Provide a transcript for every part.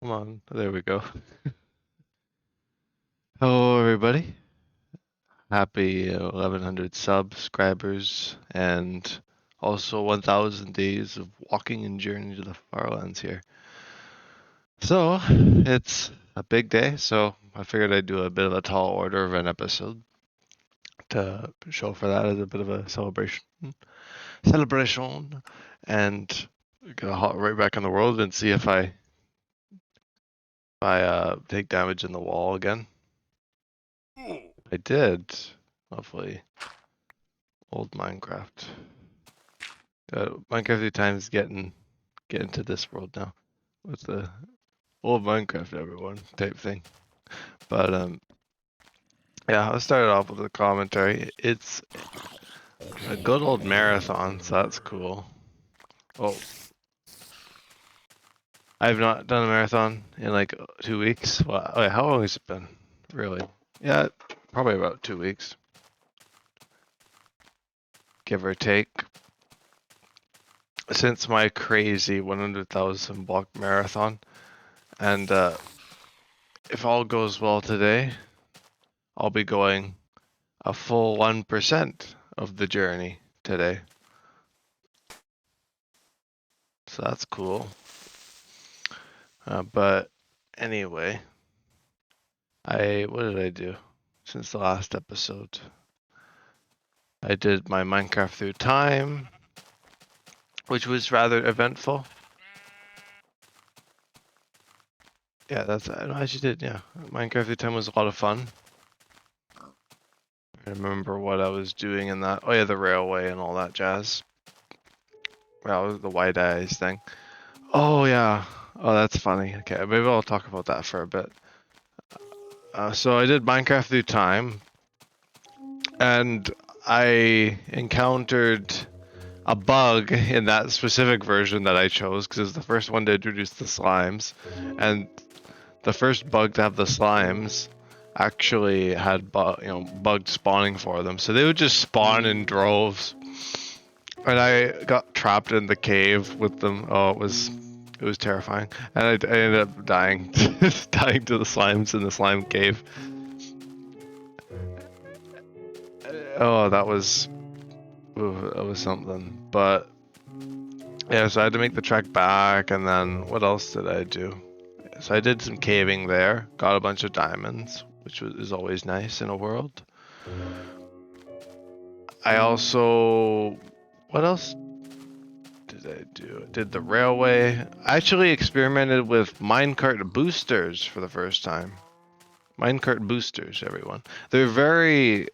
Come on, there we go. Hello, everybody. Happy 1100 subscribers and also 1000 days of walking and journey to the Farlands here. So, it's a big day, so I figured I'd do a bit of a tall order of an episode to show for that as a bit of a celebration. And gonna hop right back in the world and see if I take damage in the wall again. I did. Lovely. Old Minecraft. Minecraft 3 times getting to this world now with the old Minecraft everyone type thing. But yeah, I'll start it off with a commentary. It's a good old marathon, so that's cool. Oh, I've not done a marathon in like 2 weeks. Well, wait, how long has it been? Really? Yeah, probably about 2 weeks, give or take. Since my crazy 100,000 block marathon, and if all goes well today, I'll be going a full 1% of the journey today. So that's cool. But anyway, what did I do since the last episode? I did my Minecraft through time, which was rather eventful. Yeah, I actually did, yeah. Minecraft through time was a lot of fun. I remember what I was doing in that. Oh yeah, the railway and all that jazz. Well, the white eyes thing. Oh yeah. Oh, that's funny. Okay, maybe I'll talk about that for a bit. So I did Minecraft through time, and I encountered a bug in that specific version that I chose because it was the first one to introduce the slimes, and the first bug to have the slimes actually had bugs spawning for them, so they would just spawn in droves, and I got trapped in the cave with them. Oh, it was terrifying, and I ended up dying, dying to the slimes in the slime cave. Oh, that was something. But yeah, so I had to make the trek back, and then what else did I do? So I did some caving there, got a bunch of diamonds, which is always nice in a world. I also, what else did I do? Did the railway. I actually experimented with minecart boosters for the first time. Minecart boosters, everyone. They're very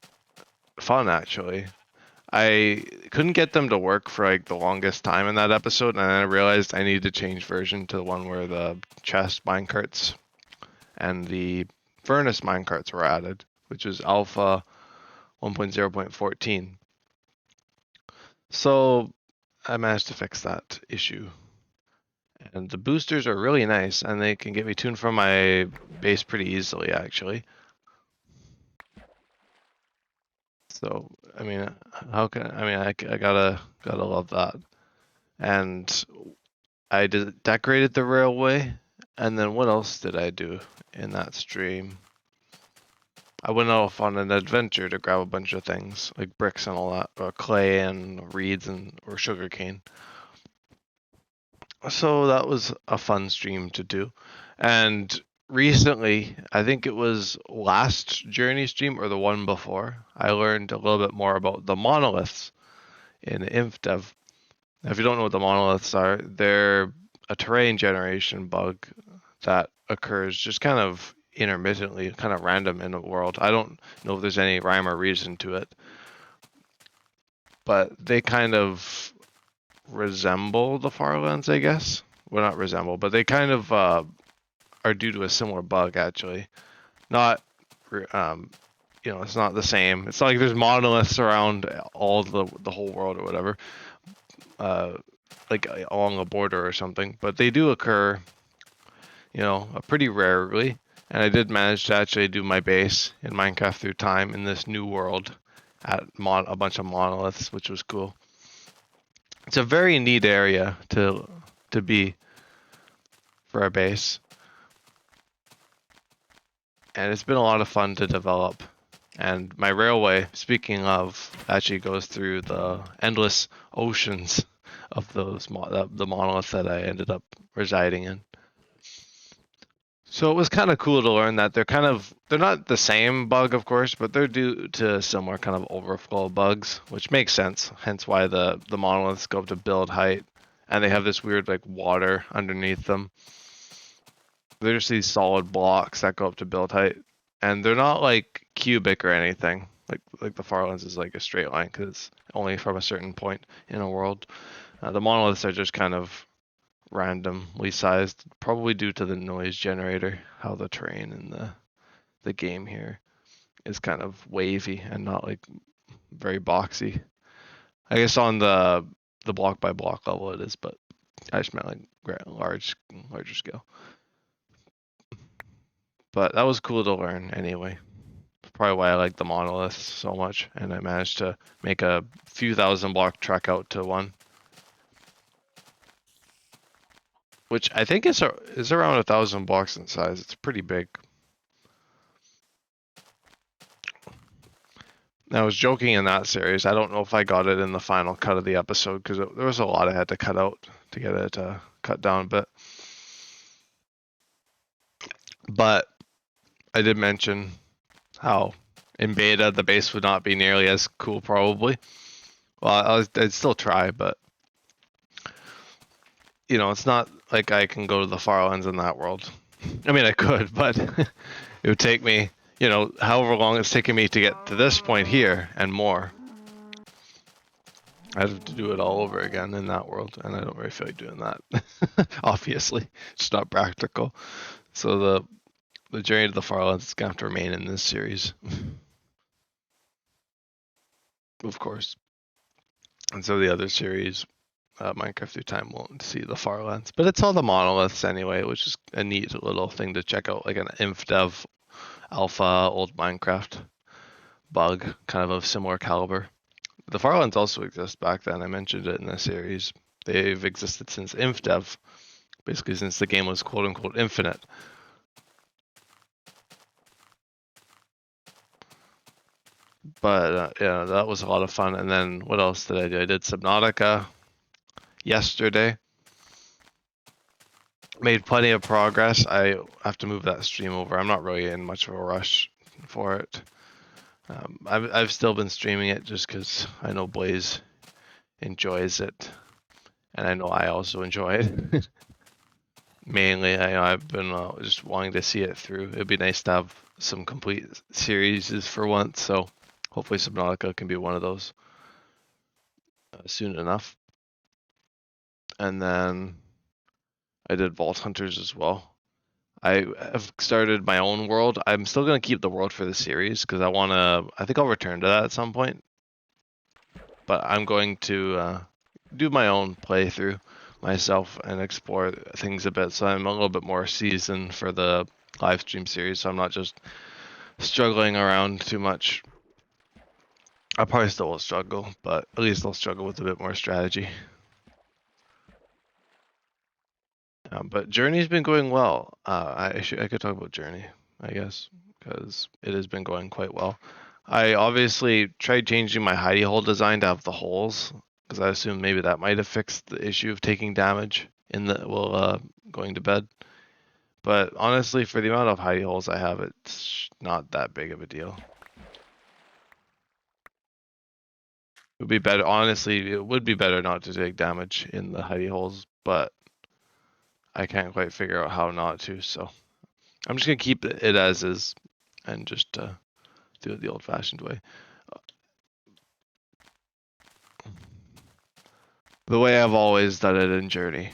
fun, actually. I couldn't get them to work for like the longest time in that episode, and then I realized I needed to change version to the one where the chest minecarts and the furnace minecarts were added, which was alpha 1.0.14. So I managed to fix that issue. And the boosters are really nice, and they can get me tuned from my base pretty easily, actually. So, I mean, I gotta love that. And I decorated the railway, and then what else did I do in that stream? I went off on an adventure to grab a bunch of things, like bricks and all that, or clay and reeds or sugarcane. So that was a fun stream to do. And recently, I think it was last journey stream or the one before, I learned a little bit more about the monoliths in InfDev. If you don't know what the monoliths are, they're a terrain generation bug that occurs just kind of intermittently, kind of random in the world. I don't know if there's any rhyme or reason to it, but they kind of resemble the Farlands, I guess. Well, not resemble, but they kind of are due to a similar bug, actually. Not, it's not the same. It's not like there's monoliths around all the whole world or whatever. Like along a border or something, but they do occur, pretty rarely. And I did manage to actually do my base in Minecraft through time in this new world at a bunch of monoliths, which was cool. It's a very neat area to be for our base. and it's been a lot of fun to develop. And my railway, speaking of, actually goes through the endless oceans of the monolith that I ended up residing in. So it was kind of cool to learn that they're not the same bug, of course, but they're due to similar kind of overflow bugs, which makes sense. Hence why the monoliths go up to build height, and they have this weird like water underneath them. They're just these solid blocks that go up to build height, and they're not like cubic or anything. Like the Farlands is like a straight line because it's only from a certain point in a world. The monoliths are just kind of randomly sized, probably due to the noise generator, how the terrain in the game here is kind of wavy and not like very boxy. I guess on the block by block level it is, but I just meant like larger scale. But that was cool to learn anyway. Probably why I like the monoliths so much, and I managed to make a few thousand block trek out to one. Which I think is around 1,000 blocks in size. It's pretty big. I was joking in that series. I don't know if I got it in the final cut of the episode because there was a lot I had to cut out to get it cut down a bit. But I did mention how in beta the base would not be nearly as cool probably. Well, I'd still try, but you know, it's not like I can go to the Farlands in that world. I mean, I could, but it would take me, you know, however long it's taken me to get to this point here and more. I'd have to do it all over again in that world, and I don't really feel like doing that. Obviously, it's not practical. So the journey to the Farlands is gonna have to remain in this series, of course. And so the other series, Minecraft Through Time, won't see the Farlands, but it's all the monoliths anyway, which is a neat little thing to check out, like an InfDev alpha old Minecraft bug, kind of similar caliber. The Farlands also exist back then. I mentioned it in the series. They've existed since InfDev, basically since the game was quote unquote infinite. But yeah, that was a lot of fun. And then what else did I do? I did Subnautica yesterday. Made plenty of progress. I have to move that stream over. I'm not really in much of a rush for it. I've still been streaming it just because I know Blaze enjoys it, and I know I also enjoy it. Mainly, I've been just wanting to see it through. It'd be nice to have some complete series for once, so hopefully Subnautica can be one of those soon enough. And then I did Vault Hunters as well. I have started my own world. I'm still going to keep the world for the series because I think I'll return to that at some point. But I'm going to do my own playthrough myself and explore things a bit. So I'm a little bit more seasoned for the live stream series. So I'm not just struggling around too much. I probably still will struggle, but at least I'll struggle with a bit more strategy. But Journey's been going well. I could talk about Journey, I guess, because it has been going quite well. I obviously tried changing my hidey hole design to have the holes, because I assumed maybe that might have fixed the issue of taking damage going to bed. But honestly, for the amount of hidey holes I have, it's not that big of a deal. It would be better, honestly, it would be better not to take damage in the hidey holes, but I can't quite figure out how not to, so I'm just gonna keep it as is and just do it the old-fashioned way. The way I've always done it in Journey.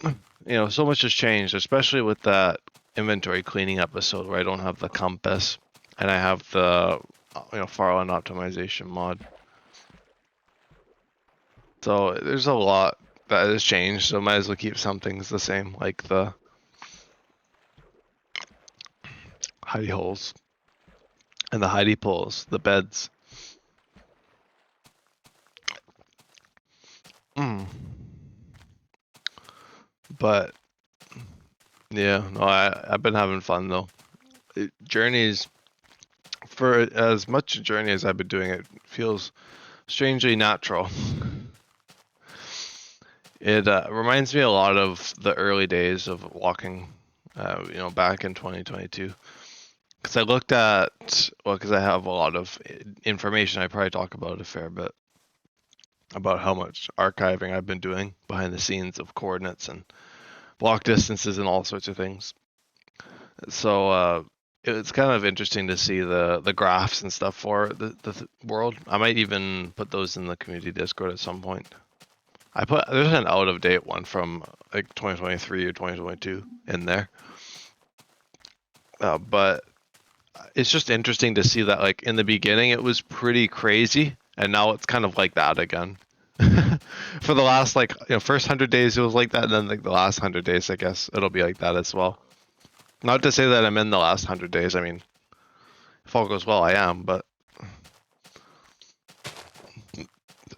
You know, so much has changed, especially with that inventory cleaning episode where I don't have the compass and I have the Farland optimization mod. So there's a lot that has changed, so might as well keep some things the same, like the hidey holes and the hidey poles, the beds. But yeah, no, I've been having fun though. journeys, for as much a journey as I've been doing, it feels strangely natural. It reminds me a lot of the early days of walking, back in 2022. Because I looked at, well, because I have a lot of information, I probably talk about a fair bit about how much archiving I've been doing behind the scenes of coordinates and block distances and all sorts of things. So it's kind of interesting to see the graphs and stuff for the world. I might even put those in the community Discord at some point. There's an out of date one from like 2023 or 2022 in there. But it's just interesting to see that, like, in the beginning it was pretty crazy, and now it's kind of like that again. For the last, like, first 100 days it was like that, and then like the last 100 days, I guess it'll be like that as well. Not to say that I'm in the last 100 days. I mean, if all goes well, I am, but it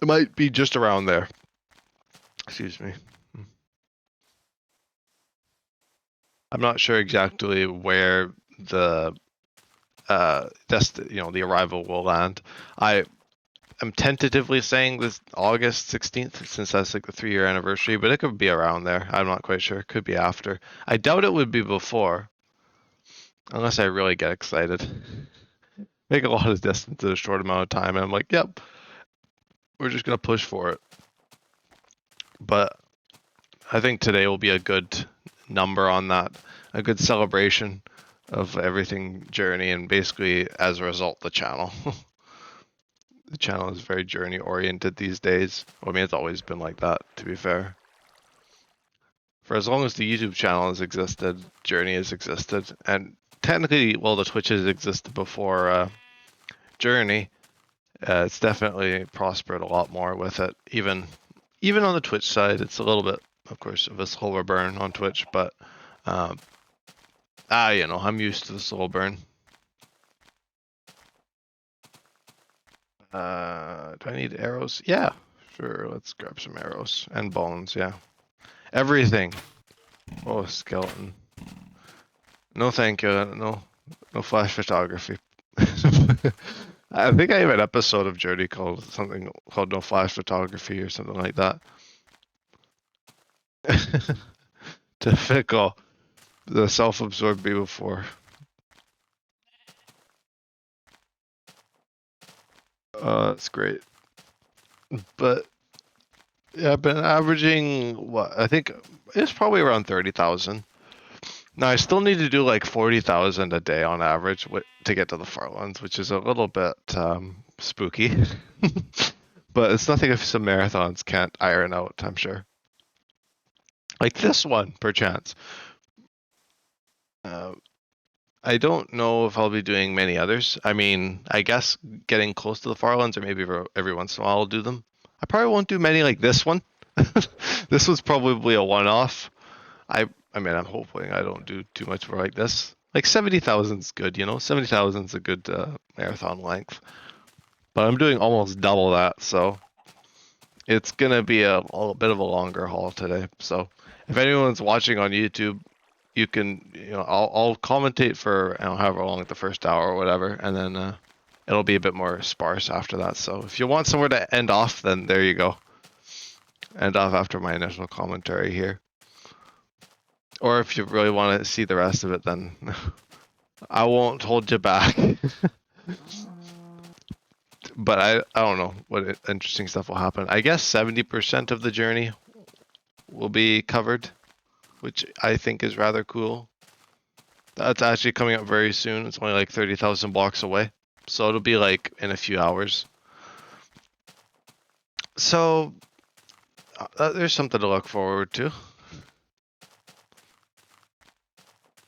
might be just around there. Excuse me. I'm not sure exactly where the the arrival will land. I'm tentatively saying this August 16th, since that's like the 3-year anniversary, but it could be around there. I'm not quite sure. It could be after. I doubt it would be before, unless I really get excited. Make a lot of distance in a short amount of time, and I'm like, yep, we're just gonna push for it. But I think today will be a good number on that, a good celebration of everything journey, and basically as a result the channel. The channel is very journey oriented these days. Well, I mean, it's always been like that, to be fair. For as long as the YouTube channel has existed, journey has existed, and technically, well, the Twitch has existed before journey. It's definitely prospered a lot more with it. Even on the Twitch side, it's a little bit, of course, of a slower burn on Twitch, but I'm used to the slow burn. Do I need arrows? Yeah, sure. Let's grab some arrows and bones. Yeah, everything. Oh, skeleton. No, thank you. No flash photography. I think I have an episode of Journey called No Flash Photography or something like that. Typical. The self-absorbed me before. That's great. But yeah, I've been averaging what I think it's probably around 30,000. Now I still need to do like 40,000 a day on average to get to the Farlands, which is a little bit spooky. But it's nothing if some marathons can't iron out, I'm sure. Like this one, perchance. I don't know if I'll be doing many others. I mean, I guess getting close to the Farlands, or maybe every once in a while I'll do them. I probably won't do many like this one. This was probably a one-off. I mean, I'm hoping I don't do too much more like this. Like 70,000 is good, 70,000 is a good marathon length. But I'm doing almost double that, so it's gonna be a bit of a longer haul today. So if anyone's watching on YouTube, you can, I'll commentate for however long, the first hour or whatever, and then it'll be a bit more sparse after that. So if you want somewhere to end off, then there you go. End off after my initial commentary here. Or if you really want to see the rest of it, then I won't hold you back. But I don't know what interesting stuff will happen. I guess 70% of the journey will be covered, which I think is rather cool. That's actually coming up very soon. It's only like 30,000 blocks away. So it'll be like in a few hours. So there's something to look forward to.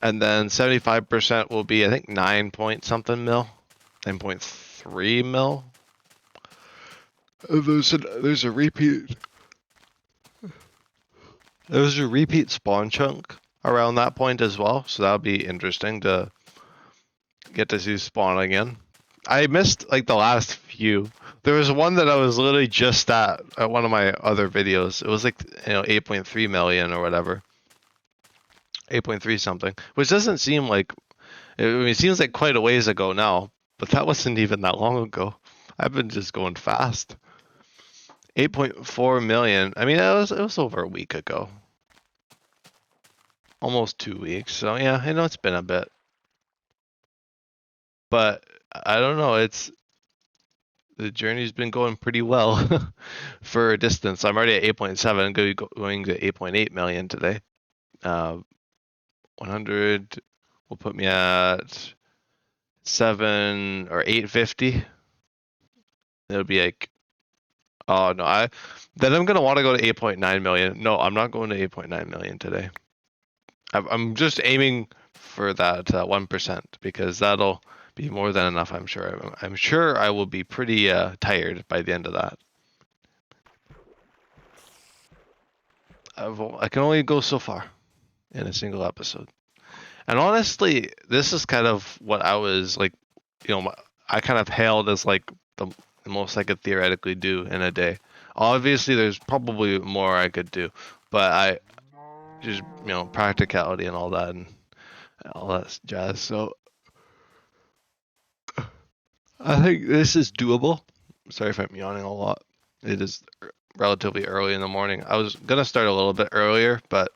And then 75% will be, I think, 9 point something mil. 9.3 mil. There's a repeat. There's a repeat spawn chunk around that point as well, so that'll be interesting to get to see spawn again. I missed like the last few. There was one that I was literally just at one of my other videos. It was like 8.3 million or whatever. 8.3 something, which doesn't seem like It seems like quite a ways ago now, but that wasn't even that long ago. I've been just going fast. 8.4 million. I mean, it was over a week ago. Almost 2 weeks. So yeah, I know it's been a bit. But I don't know, the journey's been going pretty well for a distance. I'm already at 8.7, going to 8.8 million today. 100 will put me at 7 or 850. It'll be like, oh no, then I'm gonna want to go to 8.9 million. No, I'm not going to 8.9 million today. I'm just aiming for that 1% because that'll be more than enough. I'm sure. I'm sure I will be pretty tired by the end of that. I can only go so far in a single episode. And honestly, this is kind of what I was like, I kind of hailed as like the most I could theoretically do in a day. Obviously, there's probably more I could do, but I just, practicality and all that and all that jazz. So I think this is doable. Sorry if I'm yawning a lot. It is relatively early in the morning. I was gonna start a little bit earlier, but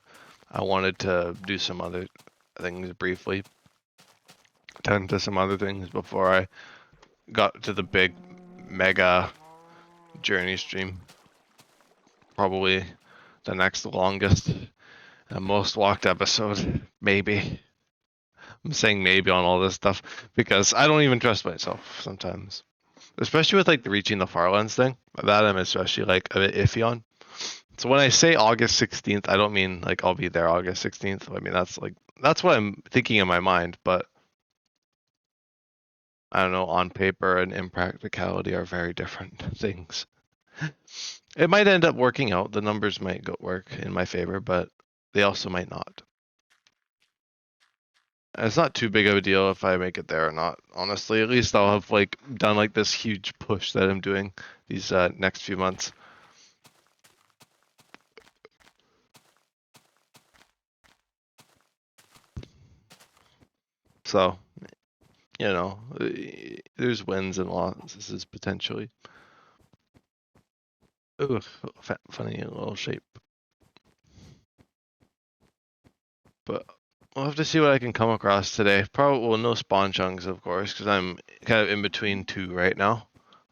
I wanted to do some other things briefly, tend to some other things before I got to the big mega journey stream. Probably the next longest and most walked episode, maybe. I'm saying maybe on all this stuff because I don't even trust myself sometimes. Especially with like reaching the Farlands thing. That I'm especially like a bit iffy on. So when I say August 16th, I don't mean like I'll be there August 16th. I mean that's what I'm thinking in my mind, but I don't know, on paper and in practicality are very different things. It might end up working out. The numbers might work in my favor, but they also might not. And it's not too big of a deal if I make it there or not. Honestly, at least I'll have like done like this huge push that I'm doing these next few months. So, there's wins and losses potentially. Ooh, funny little shape. But we'll have to see what I can come across today. Probably, well, no spawn chunks, of course, because I'm kind of in between two right now.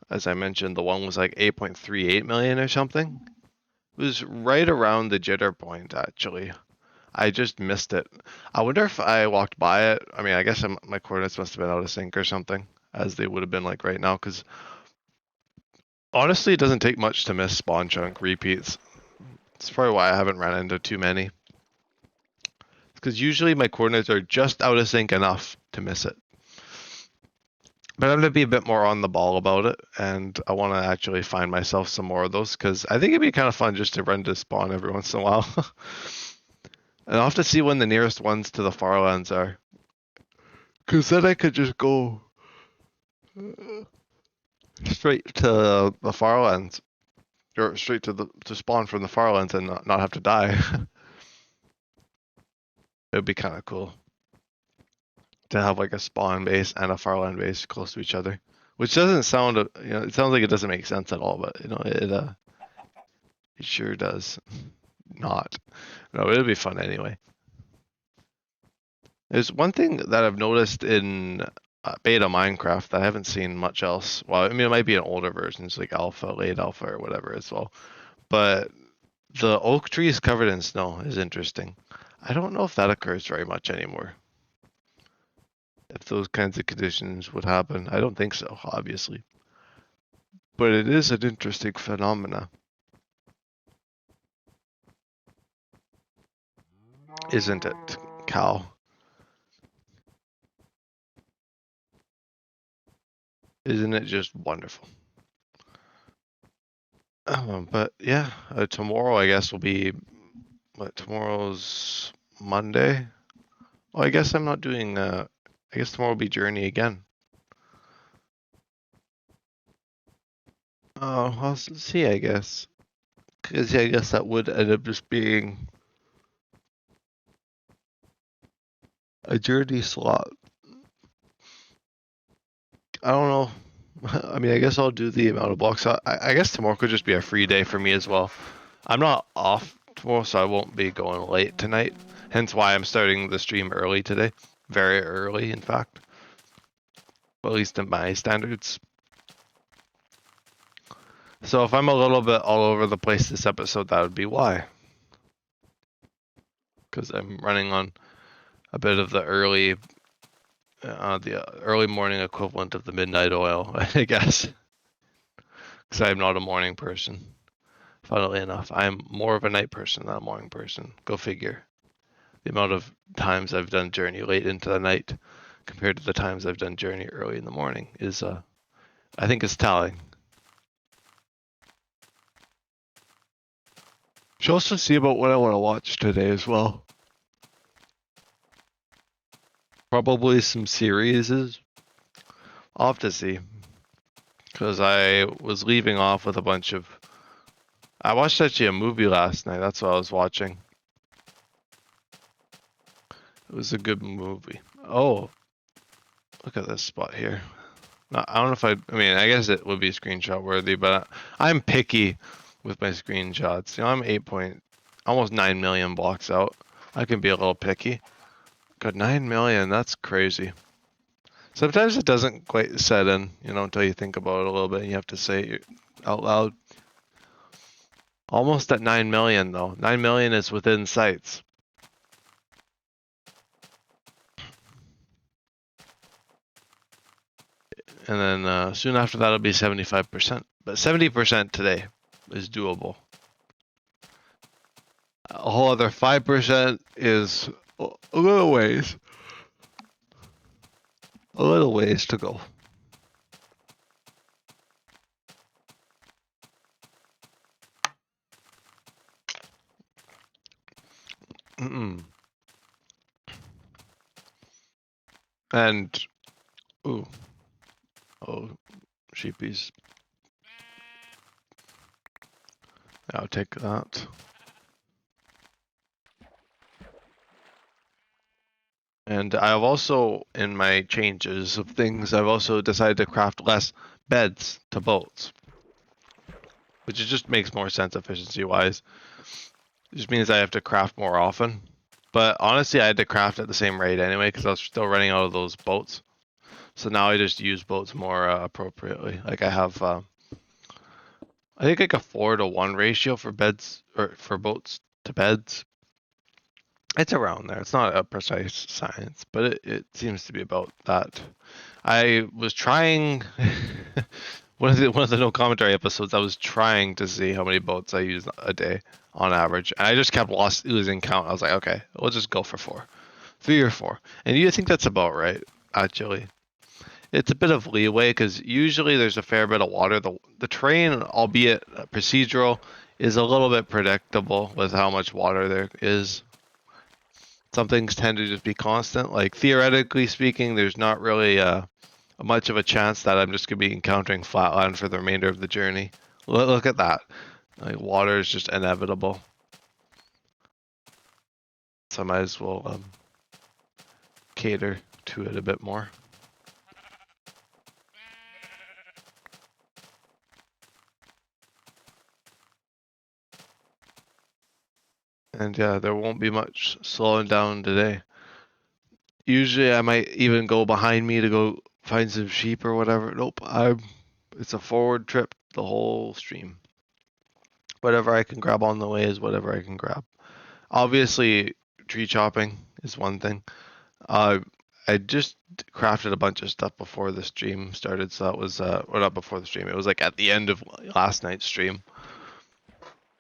As I mentioned, the one was like 8.38 million or something. It was right around the jitter point, actually. I just missed it. I wonder if I walked by it. I mean, I guess my coordinates must have been out of sync or something, as they would have been like right now, because honestly, it doesn't take much to miss spawn chunk repeats. That's probably why I haven't ran into too many. Because usually my coordinates are just out of sync enough to miss it. But I'm going to be a bit more on the ball about it, and I want to actually find myself some more of those, because I think it'd be kind of fun just to run to spawn every once in a while. And I'll have to see when the nearest ones to the Farlands are. Because then I could just go straight to the Farlands, or straight to spawn from the Farlands and not have to die. It would be kind of cool to have like a spawn base and a Farland base close to each other, which doesn't sound, it sounds like it doesn't make sense at all, but it sure does not. No, it'll be fun anyway. There's one thing that I've noticed in beta Minecraft that I haven't seen much else. Well, I mean, it might be in older versions like alpha, late alpha, or whatever as well. But the oak trees covered in snow is interesting. I don't know if that occurs very much anymore. If those kinds of conditions would happen. I don't think so, obviously. But it is an interesting phenomena. Isn't it, Cal? Isn't it just wonderful? But yeah, tomorrow I guess will be, tomorrow's Monday? Well, I guess I'm not doing, I guess tomorrow will be Journey again. Oh, I'll see, I guess. Because yeah, I guess that would end up just being a Journey slot. I don't know. I mean, I guess I'll do the amount of blocks. I guess tomorrow could just be a free day for me as well. I'm not off tomorrow, so I won't be going late tonight. Hence why I'm starting the stream early today. Very early, in fact. At least in my standards. So if I'm a little bit all over the place this episode, that would be why. Because I'm running on a bit of the early morning equivalent of the midnight oil, I guess. Because I'm not a morning person. Funnily enough, I'm more of a night person than a morning person. Go figure. The amount of times I've done Journey late into the night compared to the times I've done Journey early in the morning is, I think, is telling. Should also see about what I want to watch today as well. Probably some series. I'll have to see. Because I was leaving off with a bunch of... I watched actually a movie last night. That's what I was watching. It was a good movie. Oh, look at this spot here. I don't know if I mean, I guess it would be screenshot worthy, but I'm picky with my screenshots. You know, I'm almost 9 million blocks out. I can be a little picky. Got 9 million, that's crazy. Sometimes it doesn't quite set in, you know, until you think about it a little bit and you have to say it out loud. Almost at 9 million though. 9 million is within sights. And then soon after that it'll be 75%. But 70% today is doable. A whole other 5% is a little ways. A little ways to go. And, ooh. Oh, sheepies. I'll take that. And I've also, in my changes of things, I've also decided to craft less beds to boats. Which just makes more sense efficiency-wise. It just means I have to craft more often. But honestly, I had to craft at the same rate anyway, because I was still running out of those boats. So now I just use boats more appropriately. Like I have, I think like a 4-to-1 ratio for beds, or for boats to beds. It's around there. It's not a precise science, but it seems to be about that. I was trying one of the no commentary episodes. I was trying to see how many boats I use a day on average, and I just kept losing count. I was like, okay, we'll just go for 4, 3 or 4, and you think that's about right, actually. It's a bit of leeway because usually there's a fair bit of water. The terrain, albeit procedural, is a little bit predictable with how much water there is. Some things tend to just be constant. Like theoretically speaking, there's not really much of a chance that I'm just gonna be encountering flatland for the remainder of the journey. Look at that. Like water is just inevitable. So I might as well cater to it a bit more. And yeah, there won't be much slowing down today. Usually I might even go behind me to go find some sheep or whatever. Nope, it's a forward trip the whole stream. Whatever I can grab on the way is whatever I can grab. Obviously, tree chopping is one thing. I just crafted a bunch of stuff before the stream started, so that was, well, not before the stream, it was like at the end of last night's stream.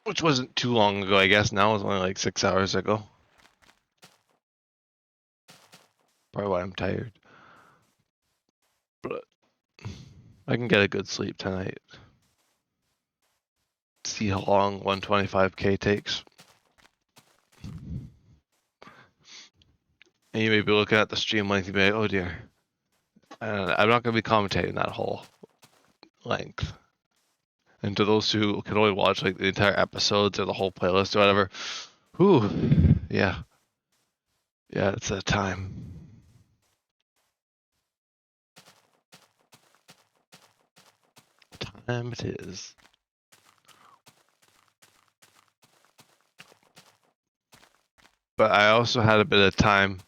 Which wasn't too long ago, I guess. Now it was only like 6 hours ago. Probably why I'm tired. But I can get a good sleep tonight. See how long 125k takes. And you may be looking at the stream length and be like, oh dear. And I'm not going to be commentating that whole length. And to those who can only watch like the entire episodes or the whole playlist or whatever, whew, yeah. Yeah, it's that time. It is. But I also had a bit of time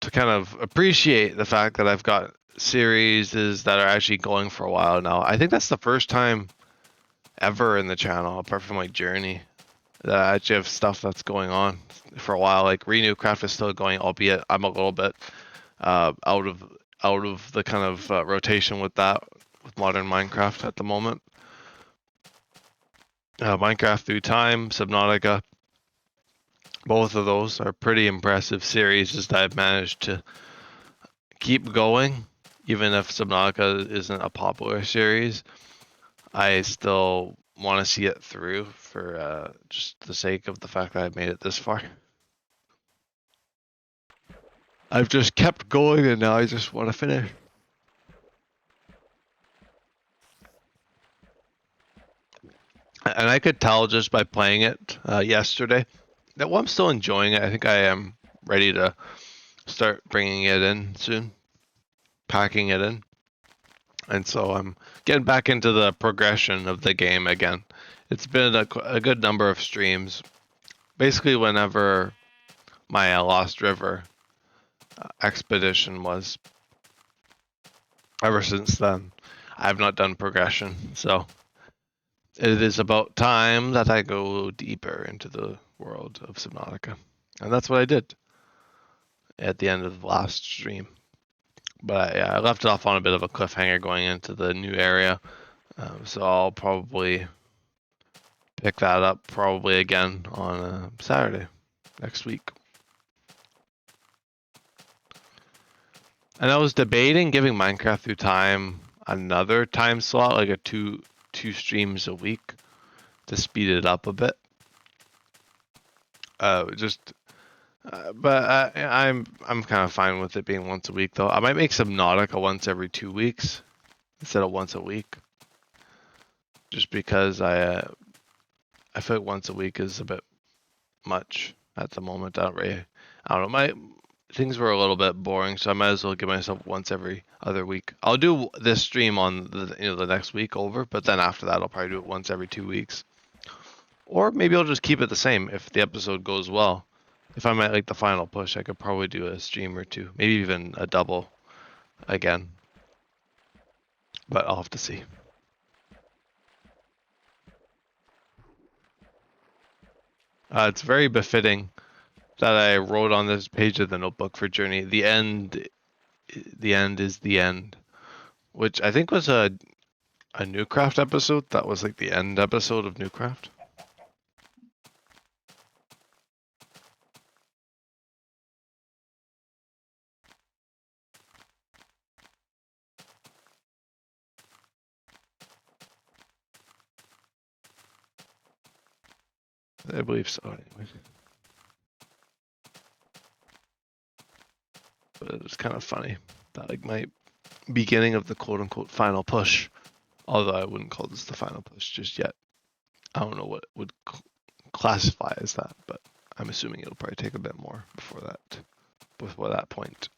to kind of appreciate the fact that I've got series that are actually going for a while now. I think that's the first time ever in the channel, apart from like Journey, that I actually have stuff that's going on for a while. Like Renew Craft is still going, albeit I'm a little bit out of the kind of rotation with that with modern Minecraft at the moment. Minecraft Through Time, Subnautica, both of those are pretty impressive series that I've managed to keep going, even if Subnautica isn't a popular series. I still want to see it through for just the sake of the fact that I've made it this far. I've just kept going and now I just want to finish. And I could tell just by playing it yesterday that while I'm still enjoying it, I think I am ready to start bringing it in soon, packing it in. And so I'm getting back into the progression of the game again. It's been a good number of streams. Basically, whenever my Lost River expedition was, ever since then, I've not done progression. So it is about time that I go deeper into the world of Subnautica. And that's what I did at the end of the last stream. But yeah, I left it off on a bit of a cliffhanger going into the new area. So I'll probably pick that up probably again on Saturday next week. And I was debating giving Minecraft Through Time another time slot, like a two streams a week, to speed it up a bit. But I'm kind of fine with it being once a week though. I might make Subnautica once every 2 weeks instead of once a week, just because I feel like once a week is a bit much at the moment. I don't know. My things were a little bit boring, so I might as well give myself once every other week. I'll do this stream on the next week over, but then after that I'll probably do it once every 2 weeks. Or maybe I'll just keep it the same if the episode goes well. If I'm at like the final push, I could probably do a stream or two, maybe even a double again. But I'll have to see. It's very befitting that I wrote on this page of the notebook for Journey, the end is the end, which I think was a Newcraft episode. That was like the end episode of Newcraft. I believe so. Anyways. But it was kind of funny that like my beginning of the quote unquote final push, although I wouldn't call this the final push just yet. I don't know what would classify as that, but I'm assuming it'll probably take a bit more before that point.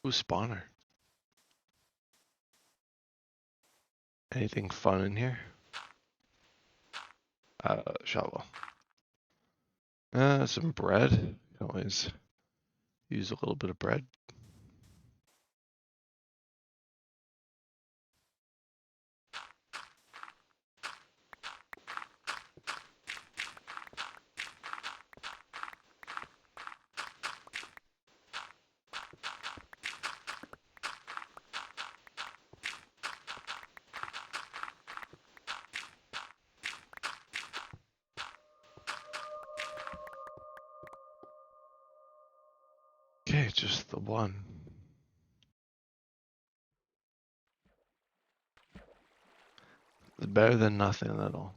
Who's spawner? Anything fun in here? Shovel. Some bread. You can always use a little bit of bread. Okay, just the one. It's better than nothing at all.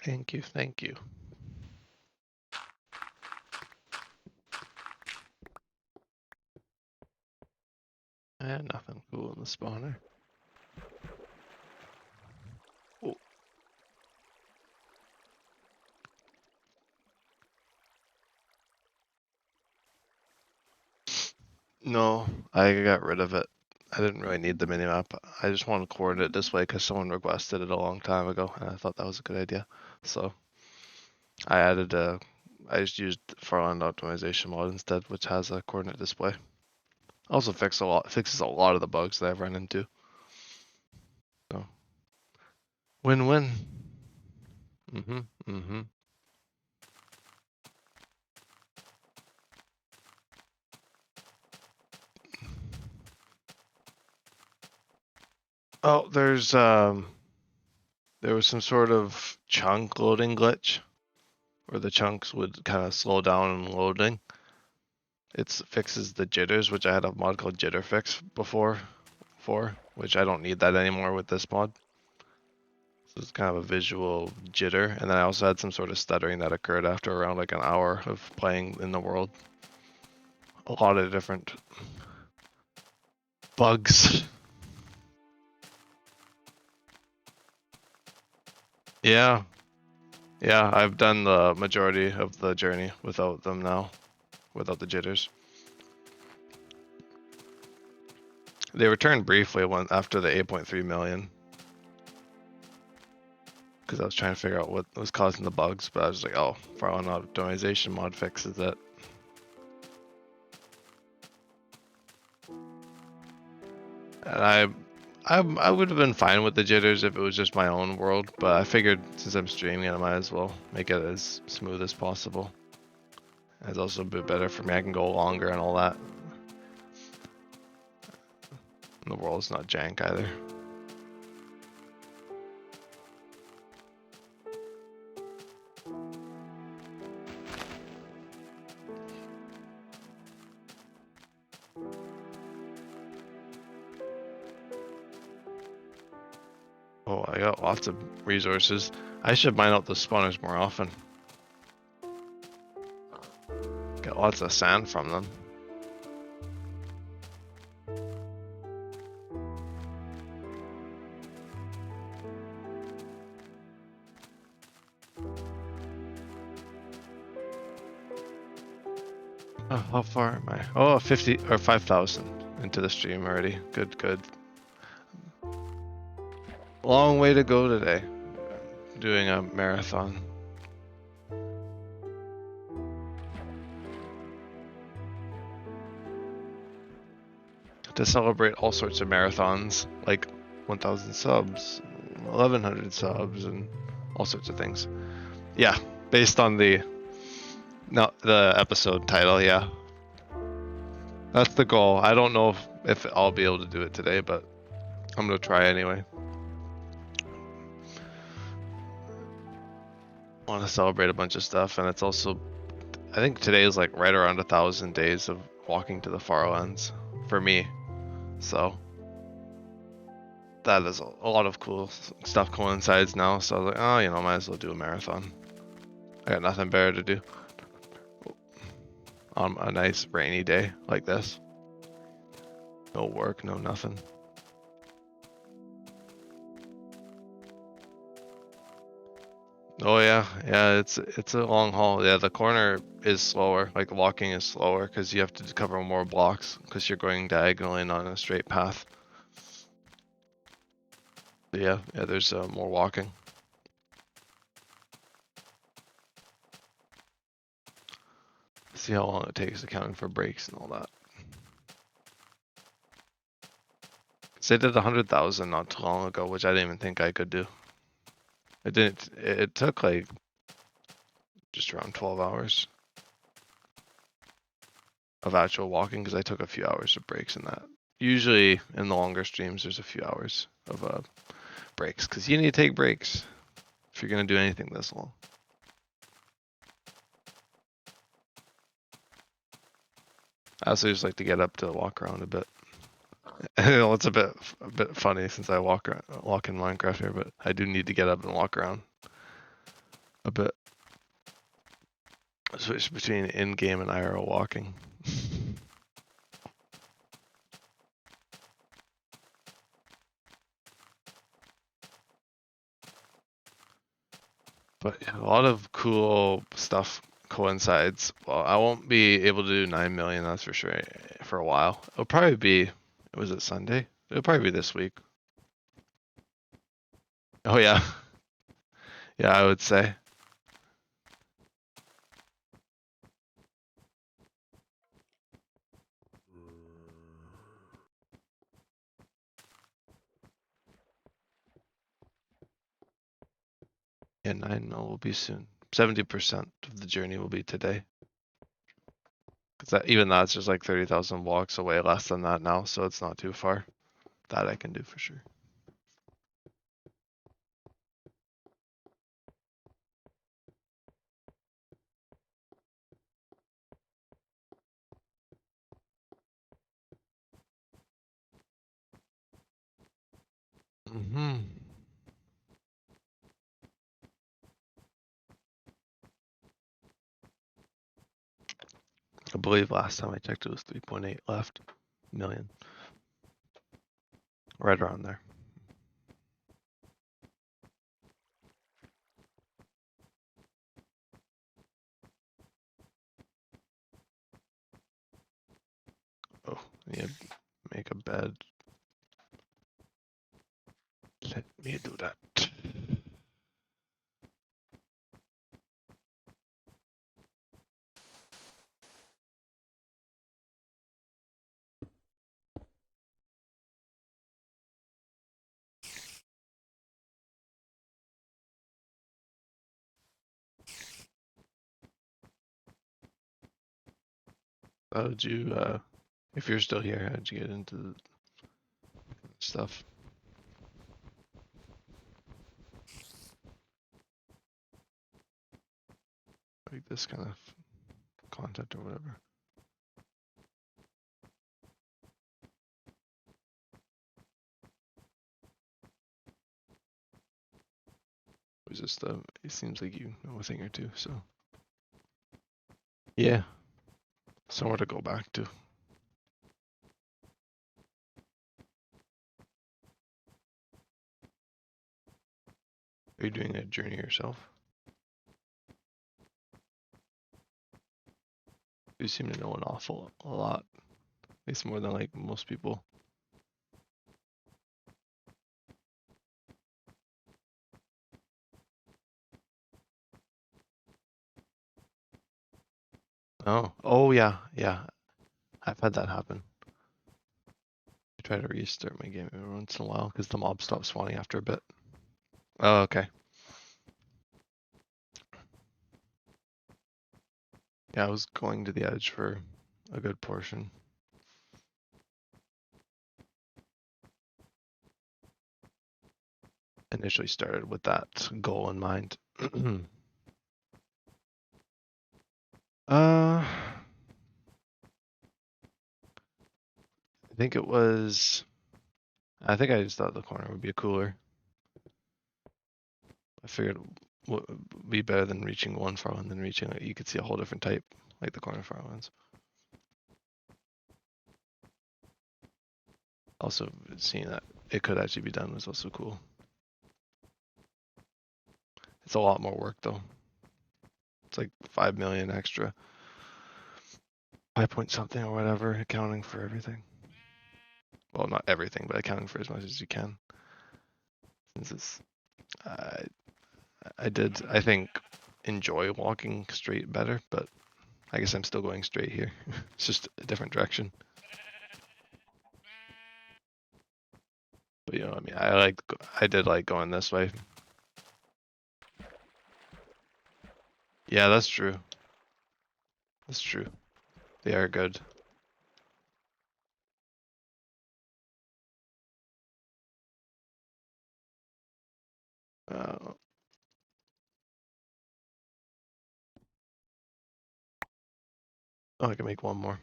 Thank you, thank you. And nothing cool in the spawner. Oh. No, I got rid of it. I didn't really need the minimap. I just wanted to coordinate this way because someone requested it a long time ago, and I thought that was a good idea. So I added a. I just used Farland optimization mod instead, which has a coordinate display. Also fixes a lot of the bugs that I've run into. So win-win. Mm-hmm. Oh, there was some sort of chunk loading glitch where the chunks would kind of slow down in loading. It fixes the jitters, which I had a mod called Jitter Fix before, which I don't need that anymore with this mod. So it's kind of a visual jitter, and then I also had some sort of stuttering that occurred after around like an hour of playing in the world. A lot of different bugs. Yeah, I've done the majority of the journey without them now, without the jitters. They returned briefly after the 8.3 million. Because I was trying to figure out what was causing the bugs, but I was like, oh, Farland optimization mod fixes it. And I would have been fine with the jitters if it was just my own world, but I figured since I'm streaming it, I might as well make it as smooth as possible. It's also a bit better for me. I can go longer and all that. And the world's not jank either. Oh, I got lots of resources. I should mine out the spawners more often. Get lots of sand from them. Oh, how far am I? Oh, 50 or 5,000 into the stream already. Good. Long way to go today. Doing a marathon. To celebrate all sorts of marathons, like 1,000 subs, 1,100 subs, and all sorts of things. Yeah, based on the episode title, yeah. That's the goal. I don't know if I'll be able to do it today, but I'm gonna try anyway. I want to celebrate a bunch of stuff, and it's also, I think today is like right around 1,000 days of walking to the Farlands for me. So that is a lot of cool stuff coincides now. So I was like, oh, you know, might as well do a marathon. I got nothing better to do on a nice rainy day like this. No work, no nothing. Oh yeah, it's a long haul. Yeah, the corner is slower. Like walking is slower because you have to cover more blocks because you're going diagonally and on a straight path. But yeah, there's more walking. See how long it takes accounting for breaks and all that. So I did 100,000 not too long ago, which I didn't even think I could do. It didn't. It took like just around 12 hours of actual walking because I took a few hours of breaks in that. Usually in the longer streams, there's a few hours of breaks because you need to take breaks if you're gonna do anything this long. I also just like to get up to walk around a bit. It's a bit funny since I walk in Minecraft here, but I do need to get up and walk around a bit. Switch between in-game and IRL walking. But yeah, a lot of cool stuff coincides. Well, I won't be able to do 9 million, that's for sure, for a while. It'll probably be, was it Sunday? It'll probably be this week. Oh yeah. Yeah, I would say. Yeah, 9 mil will be soon. 70% of the journey will be today. Because even that's just like 30,000 walks away, less than that now, so it's not too far. That I can do for sure. Mm-hmm. I believe last time I checked it was 3.8 left million. Right around there. Oh, yeah, make a bed. Let me do that. How did you, if you're still here, how'd you get into the stuff? Like this kind of content or whatever. Was this the, it seems like you know a thing or two, so. Yeah. Somewhere to go back to. Are you doing a journey yourself? You seem to know an awful a lot. At least more than like most people. Oh yeah, yeah. I've had that happen. I try to restart my game every once in a while because the mob stops spawning after a bit. Oh, okay. Yeah, I was going to the edge for a good portion. Initially started with that goal in mind. I think it was. I think I just thought the corner would be cooler. I figured what would be better than reaching one Farland than reaching you could see a whole different type, like the corner Farlands. Also, seeing that it could actually be done was also cool. It's a lot more work though. It's like 5 million extra. 5 point something or whatever, accounting for everything. Well, not everything, but accounting for as much as you can. Since it's, I did, I think, enjoy walking straight better, but I guess I'm still going straight here. It's just a different direction. But you know, I mean, I did like going this way. Yeah, that's true. That's true. They are good. Oh, I can make one more.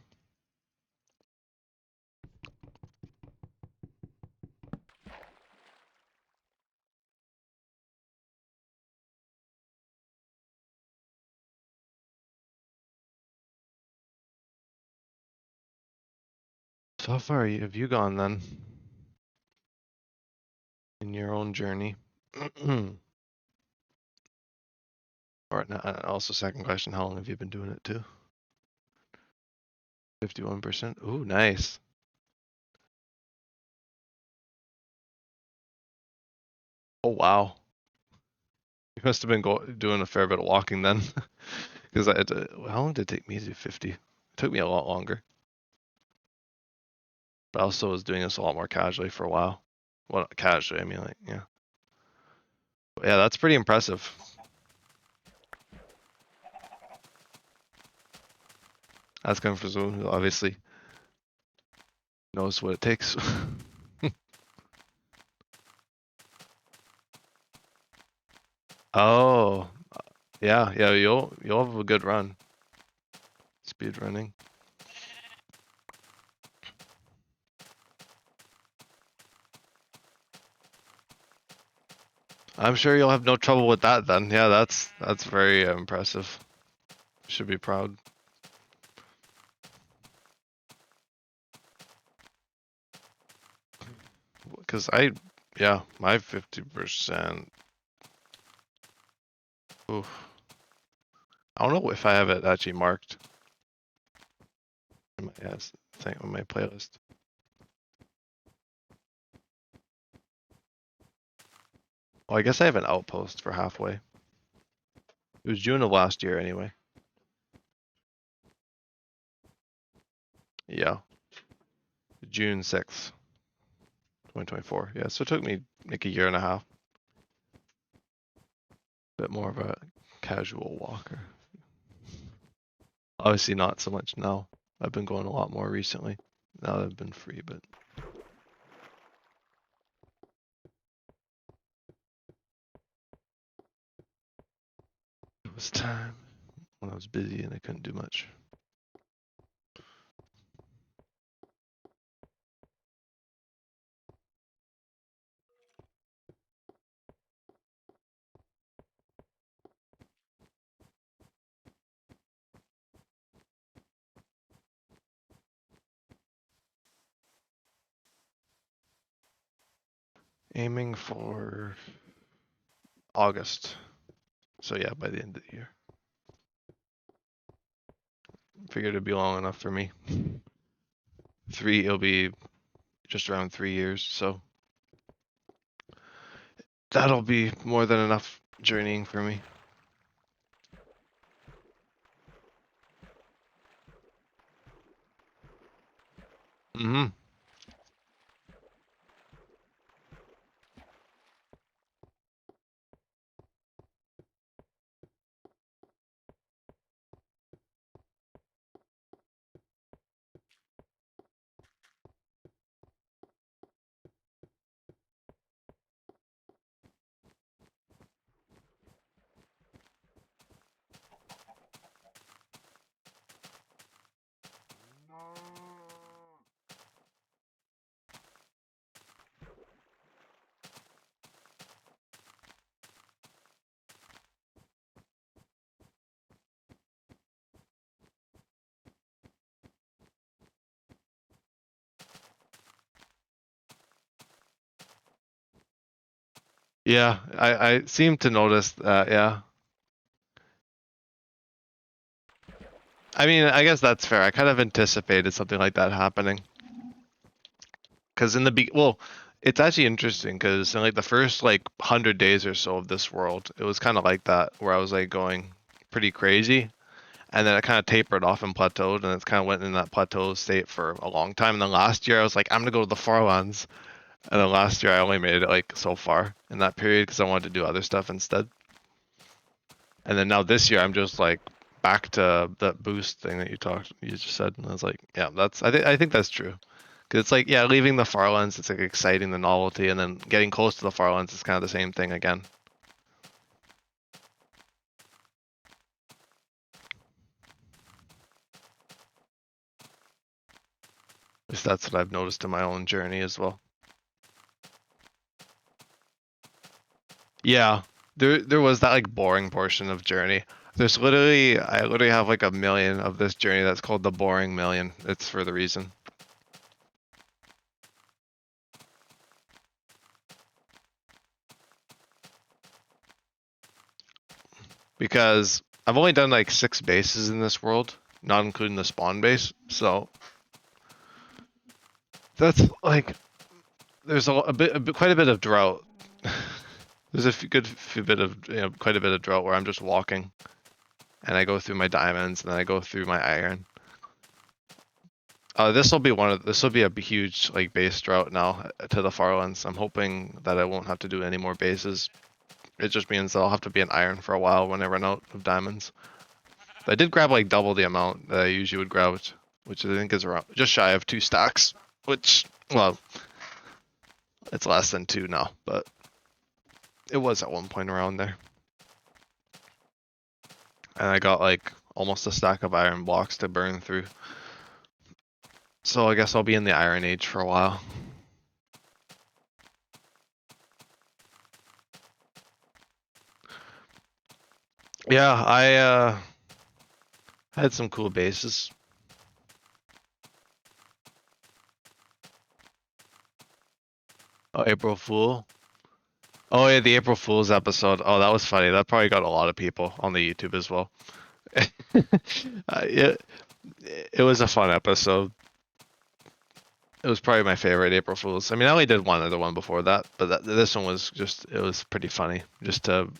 So how far have you gone then? In your own journey? Or also second question, how long have you been doing it too? 51%? Ooh, nice. Oh wow. You must have been doing a fair bit of walking then. Because how long did it take me to do 50? It took me a lot longer. But I also was doing this a lot more casually for a while. Well, not casually, I mean like, yeah. But yeah, that's pretty impressive. That's coming from someone who obviously knows what it takes. Oh, yeah, yeah, you'll have a good run. Speed running. I'm sure you'll have no trouble with that then. Yeah, that's very impressive. Should be proud. Because yeah, my 50%. Oof. I don't know if I have it actually marked. Yes, thing on my playlist. Well, I guess I have an outpost for halfway. It was June of last year anyway. Yeah, June 6th, 2024. Yeah, so it took me like a year and a half. Bit more of a casual walker. Obviously not so much now. I've been going a lot more recently. Now that I've been free, but it was time when I was busy and I couldn't do much. Aiming for August. So yeah, by the end of the year. Figured it'd be long enough for me. It'll be just around 3 years, so that'll be more than enough journeying for me. Mm-hmm. Yeah, I seem to notice that, yeah. I mean, I guess that's fair. I kind of anticipated something like that happening. Because well, it's actually interesting because in like the first like 100 days or so of this world, it was kind of like that where I was like going pretty crazy, and then it kind of tapered off and plateaued, and it's kind of went in that plateau state for a long time. And then last year I was like, I'm gonna go to the Farlands, and then last year I only made it like so far in that period because I wanted to do other stuff instead. And then now this year I'm just like back to that boost thing that you just said, and I was like, yeah, I think that's true. Cause it's like, yeah, leaving the Farlands, it's like exciting, the novelty, and then getting close to the Farlands is kind of the same thing again. At least that's what I've noticed in my own journey as well. Yeah, there was that like boring portion of journey. I literally have like a million of this journey that's called the boring million. It's for the reason. because I've only done like 6 bases in this world, not including the spawn base. So that's like there's quite a bit of drought. There's a quite a bit of drought where I'm just walking, and I go through my diamonds, and then I go through my iron. This will be a huge like base drought now to the Farlands. I'm hoping that I won't have to do any more bases. It just means that I'll have to be an iron for a while when I run out of diamonds. I did grab like double the amount that I usually would grab, which I think is around just shy of 2 stacks. Which, well, it's less than 2 now, but it was at one point around there. And I got like almost a stack of iron blocks to burn through. So I guess I'll be in the Iron Age for a while. Yeah, I had some cool bases. Oh, April Fool. Oh yeah, the April Fool's episode. Oh, that was funny. That probably got a lot of people on the YouTube as well. It was a fun episode. It was probably my favorite April Fool's. I mean, I only did one other one before that, but this one was just, it was pretty funny. Just to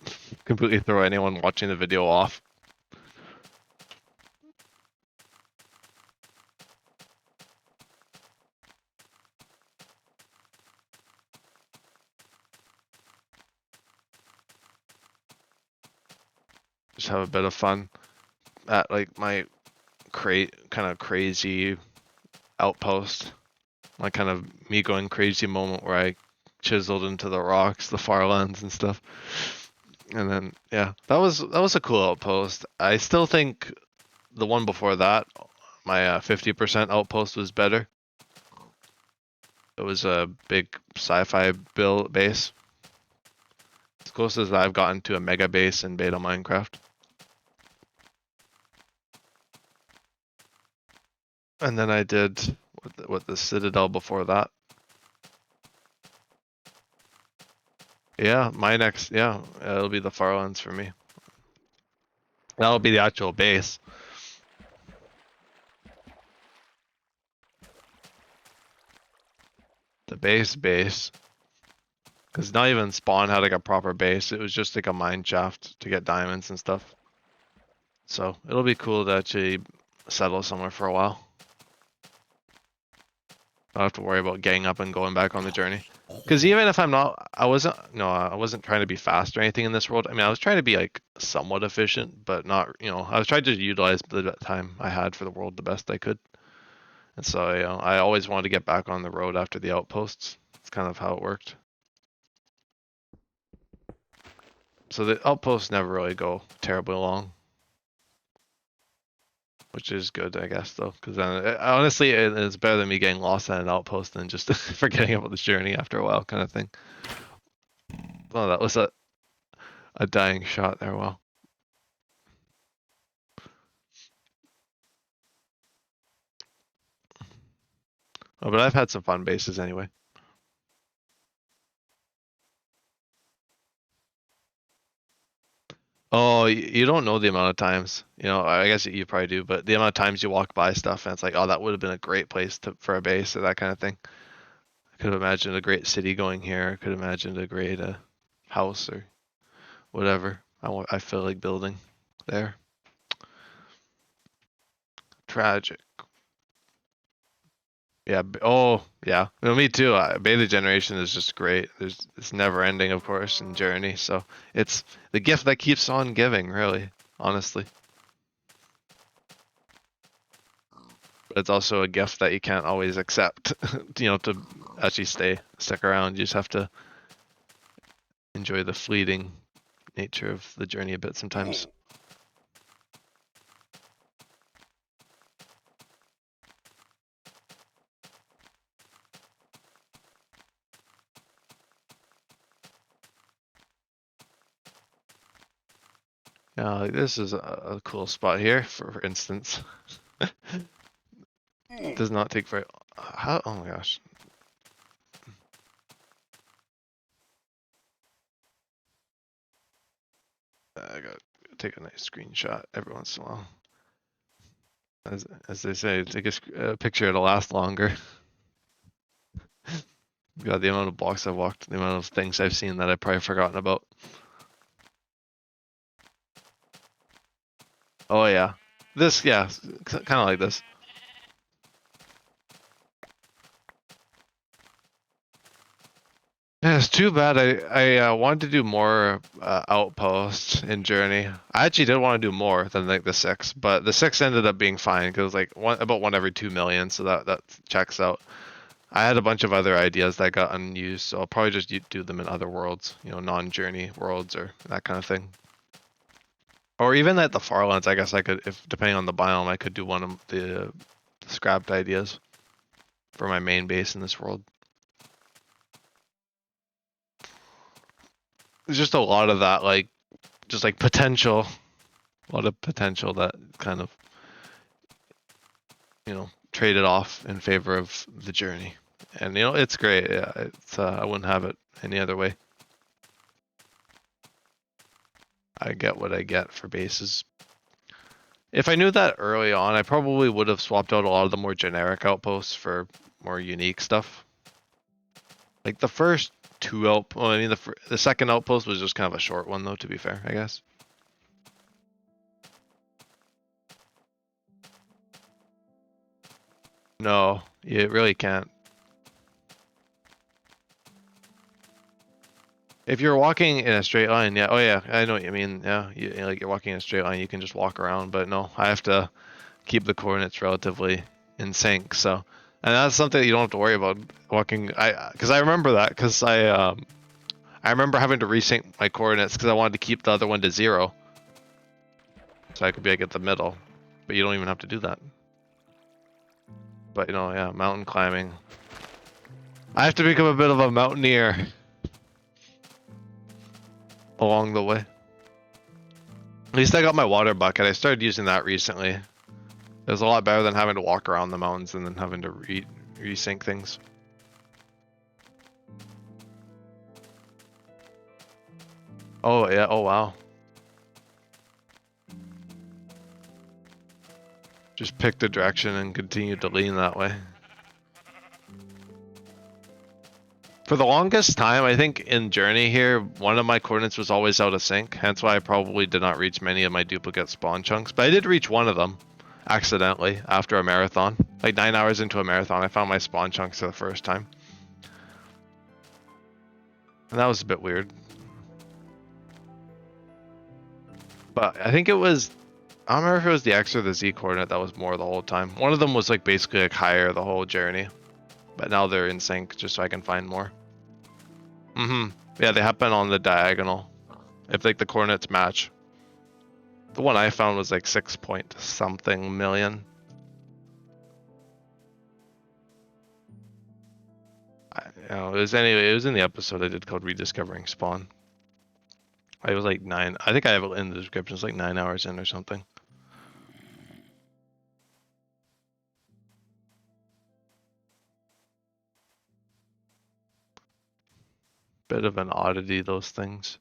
completely throw anyone watching the video off. Just have a bit of fun at like my kind of crazy outpost. My kind of me going crazy moment where I chiseled into the rocks, the Farlands and stuff. And then yeah, that was a cool outpost. I still think the one before that, my 50% outpost was better. It was a big sci-fi build base. As close as I've gotten to a mega base in beta Minecraft. And then I did what the Citadel before that. Yeah, it'll be the Farlands for me. That'll be the actual base. The base. Because not even Spawn had like a proper base. It was just like a mine shaft to get diamonds and stuff. So it'll be cool to actually settle somewhere for a while. I don't have to worry about getting up and going back on the journey. Because even if I wasn't trying to be fast or anything in this world. I mean, I was trying to be like somewhat efficient, but not, I was trying to utilize the time I had for the world the best I could. And so, I always wanted to get back on the road after the outposts. It's kind of how it worked. So the outposts never really go terribly long. Which is good, I guess, though. Because then, honestly, it's better than me getting lost at an outpost than just forgetting about this journey after a while kind of thing. Oh, that was a dying shot there, wow. Oh, but I've had some fun bases anyway. Oh, you don't know the amount of times. I guess you probably do, but the amount of times you walk by stuff and it's like, oh, that would have been a great place for a base or that kind of thing. I could have imagined a great city going here. I could have imagined a great house or whatever. I feel like building there. Tragic. Yeah. Oh, yeah. No, me too. Beta generation is just great. It's never ending, of course, in Journey. So it's the gift that keeps on giving, really, honestly. But it's also a gift that you can't always accept. To actually stick around, you just have to enjoy the fleeting nature of the journey a bit sometimes. Yeah, like this is a cool spot here, for instance. It does not take very. How? Oh my gosh. I got take a nice screenshot every once in a while. As they say, take a picture, it'll last longer. God, the amount of blocks I've walked, the amount of things I've seen that I've probably forgotten about. Oh yeah. This, yeah, kind of like this. Yeah, it's too bad. I wanted to do more outposts in Journey. I actually did want to do more than like the 6, but the 6 ended up being fine because it was like about one every 2 million, so that checks out. I had a bunch of other ideas that got unused, so I'll probably just do them in other worlds, you know, non-Journey worlds or that kind of thing. Or even at the Farlands, I guess I could, if depending on the biome, I could do one of the scrapped ideas for my main base in this world. There's just a lot of that, like, just like potential, a lot of potential that kind of, you know, traded off in favor of the Journey. And, you know, it's great. Yeah, it's, I wouldn't have it any other way. I get what I get for bases. If I knew that early on, I probably would have swapped out a lot of the more generic outposts for more unique stuff. Like the first 2 outposts, well, I mean the second outpost was just kind of a short one though, to be fair, I guess. No, you really can't. If you're walking in a straight line, yeah, oh yeah, I know what you mean. Yeah, like you're walking in a straight line, you can just walk around, but no, I have to keep the coordinates relatively in sync. So, and that's something that you don't have to worry about walking. Because I remember that because I remember having to resync my coordinates because I wanted to keep the other one to 0, so I could be like at the middle. But you don't even have to do that. But you know, yeah, mountain climbing. I have to become a bit of a mountaineer along the way. At least I got my water bucket. I started using that recently. It was a lot better than having to walk around the mountains and then having to resync things. Oh yeah, oh wow. Just pick the direction and continue to lean that way. For the longest time, I think in Journey here, one of my coordinates was always out of sync, hence why I probably did not reach many of my duplicate spawn chunks, but I did reach one of them, accidentally, after a marathon. Like 9 hours into a marathon, I found my spawn chunks for the first time. And that was a bit weird. But I think it was, I don't remember if it was the X or the Z coordinate that was more the whole time. One of them was like basically like higher the whole journey. But now they're in sync just so I can find more. Yeah, they happen on the diagonal. If like the coordinates match. The one I found was like 6 point something million. You know, it was anyway, it was in the episode I did called Rediscovering Spawn. I was like 9, I think I have it in the description, it's like 9 hours in or something. Bit of an oddity, those things.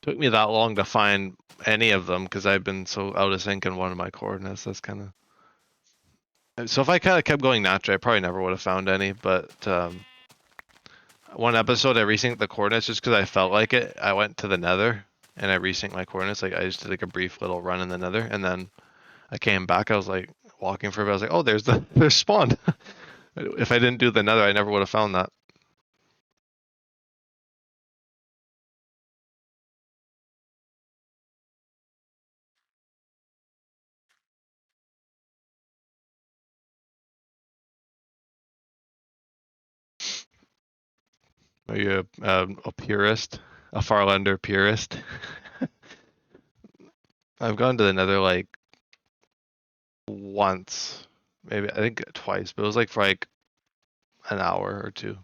Took me that long to find any of them because I've been so out of sync in one of my coordinates. That's kind of... So if I kind of kept going naturally, I probably never would have found any, but one episode I resynced the coordinates just because I felt like it. I went to the nether and I resynced my coordinates. Like I just did like a brief little run in the nether and then I came back. I was like walking for a bit. I was like, oh, there's spawn. If I didn't do the nether, I never would have found that. Are you a purist? A Farlander purist? I've gone to the nether like once, maybe I think twice, but it was like for like an hour or 2.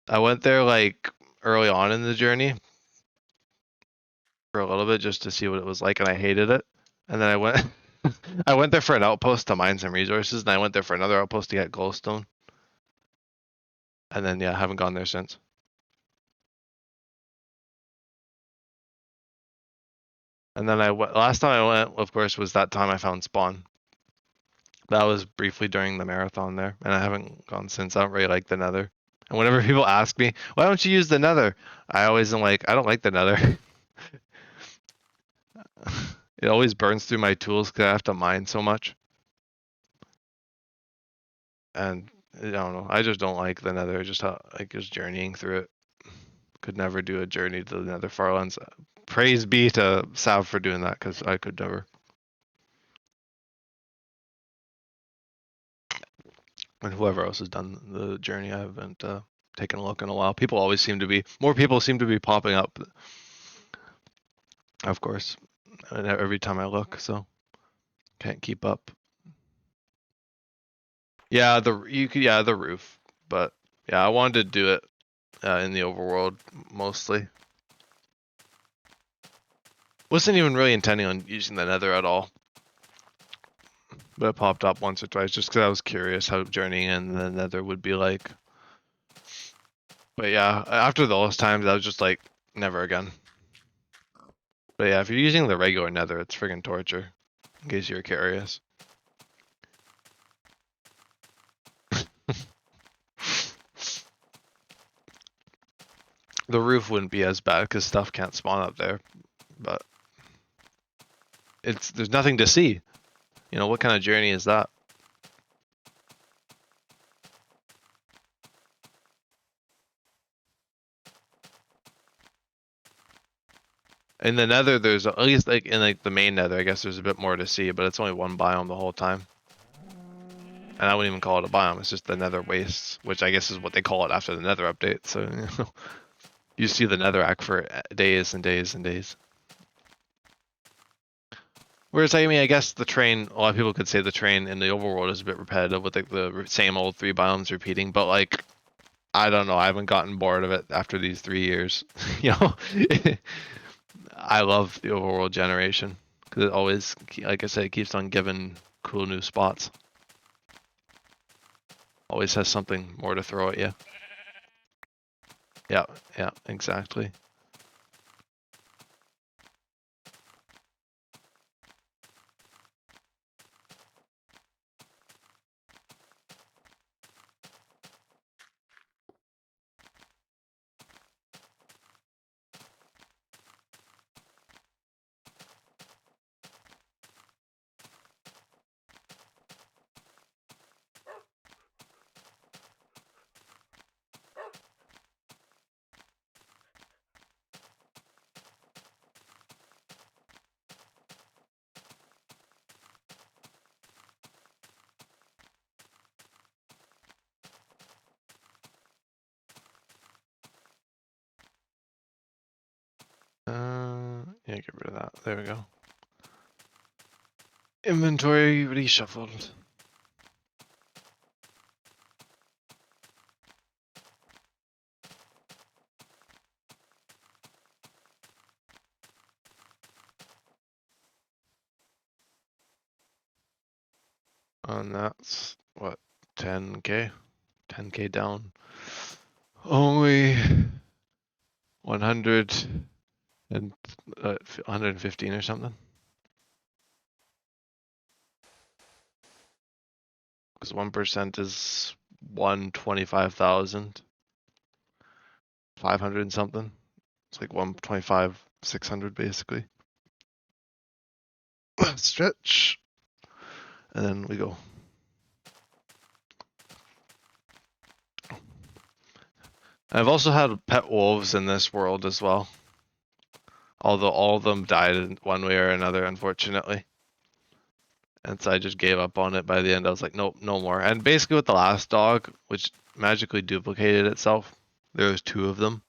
I went there like early on in the journey for a little bit just to see what it was like, and I hated it. And then I went I went there for an outpost to mine some resources, and I went there for another outpost to get glowstone. And then, yeah, I haven't gone there since. And then last time I went, of course, was that time I found spawn. That was briefly during the marathon there, and I haven't gone since. I don't really like the nether. And whenever people ask me, why don't you use the nether? I always am like, I don't like the nether. It always burns through my tools because I have to mine so much. And I don't know. I just don't like the nether. Just journeying through it. Could never do a journey to the nether Farlands. Praise be to Sav for doing that because I could never. And whoever else has done the journey, I haven't taken a look in a while. More people seem to be popping up, of course, every time I look, so can't keep up. Yeah, the roof, but yeah, I wanted to do it in the overworld mostly. Wasn't even really intending on using the nether at all, but it popped up once or twice just because I was curious how journeying in the nether would be like. But yeah, after those times, I was just like, never again. But yeah, if you're using the regular nether, it's friggin' torture, in case you're curious. The roof wouldn't be as bad because stuff can't spawn up there, but there's nothing to see. You know, what kind of journey is that? In the nether, there's at least like in like the main nether, I guess there's a bit more to see, but it's only one biome the whole time. And I wouldn't even call it a biome, it's just the nether wastes, which I guess is what they call it after the nether update. So, you know, you see the netherrack for days and days and days. Whereas, I mean, I guess the terrain, a lot of people could say the terrain in the overworld is a bit repetitive with like the same old 3 biomes repeating, but like, I don't know, I haven't gotten bored of it after these 3 years. You know, I love the overworld generation because it always, like I said, it keeps on giving cool new spots. Always has something more to throw at you. Yeah, yeah, exactly. Yeah, get rid of that. There we go. Inventory reshuffled. And that's what, 10k? 10k down. Only 100 and 115 or something. Because 1% is 125,500 and something. It's like 125,600 basically. Stretch. And then we go. I've also had pet wolves in this world as well. Although all of them died in one way or another, unfortunately. And so I just gave up on it by the end. I was like, nope, no more. And basically with the last dog, which magically duplicated itself, there was 2 of them.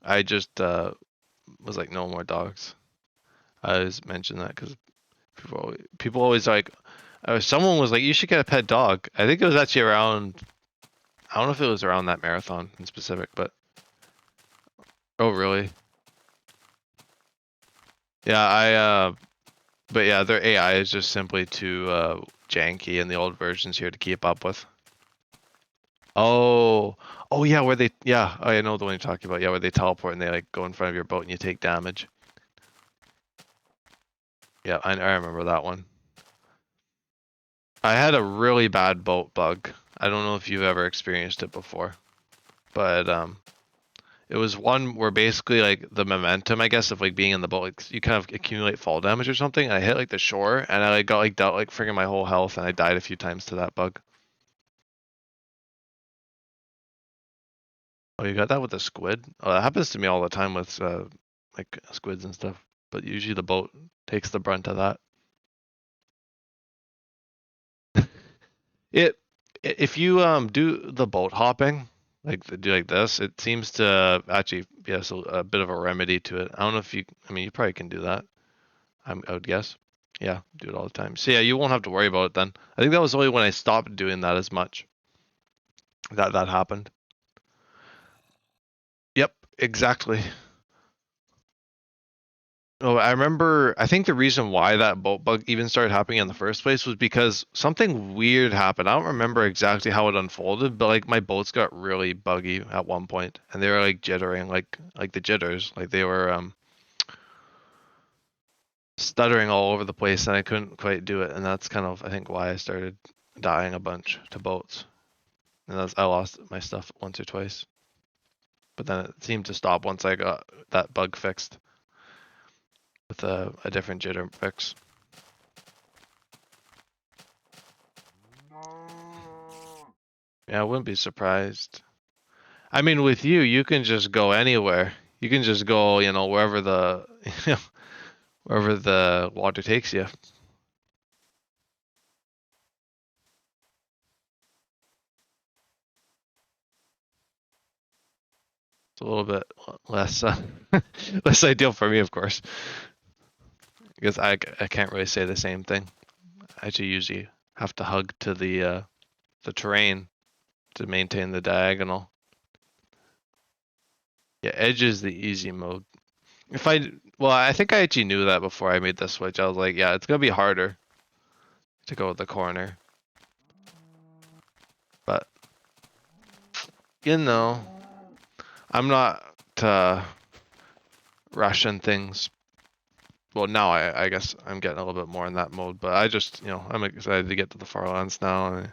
I just was like, no more dogs. I always mention that because people always like, someone was like, you should get a pet dog. I think it was actually around, I don't know if it was around that marathon in specific, but oh really? Yeah, But yeah, their AI is just simply too janky in the old versions here to keep up with. Oh, oh yeah, where they, yeah, I know the one you're talking about. Yeah, where they teleport and they like go in front of your boat and you take damage. Yeah, I remember that one. I had a really bad boat bug. I don't know if you've ever experienced it before, but it was one where basically like the momentum, I guess, of like being in the boat, like you kind of accumulate fall damage or something. I hit like the shore and I like got like dealt like freaking my whole health and I died a few times to that bug. Oh, you got that with the squid? Oh, that happens to me all the time with like squids and stuff. But usually the boat takes the brunt of that. It if you do the boat hopping, like do like this, it seems to actually be a bit of a remedy to it. I don't know if you, I mean, you probably can do that. I would guess. Yeah, do it all the time. So yeah, you won't have to worry about it then. I think that was only when I stopped doing that as much that happened. Yep, exactly. Oh, I remember. I think the reason why that boat bug even started happening in the first place was because something weird happened. I don't remember exactly how it unfolded, but like my boats got really buggy at one point, and they were like jittering, like the jitters, like they were stuttering all over the place, and I couldn't quite do it. And that's kind of I think why I started dying a bunch to boats, and I lost my stuff once or twice. But then it seemed to stop once I got that bug fixed with a different jitter fix. Yeah, I wouldn't be surprised. I mean, with you, you can just go anywhere. You can just go, wherever the wherever the water takes you. It's a little bit less less ideal for me, of course, because I can't really say the same thing. I actually usually have to hug to the terrain to maintain the diagonal. Yeah, edge is the easy mode. If I well, I think I actually knew that before I made the switch. I was like, yeah, it's gonna be harder to go with the corner, but you know, I'm not rushing things. Well, now I guess I'm getting a little bit more in that mode, but I just, I'm excited to get to the Farlands now. And,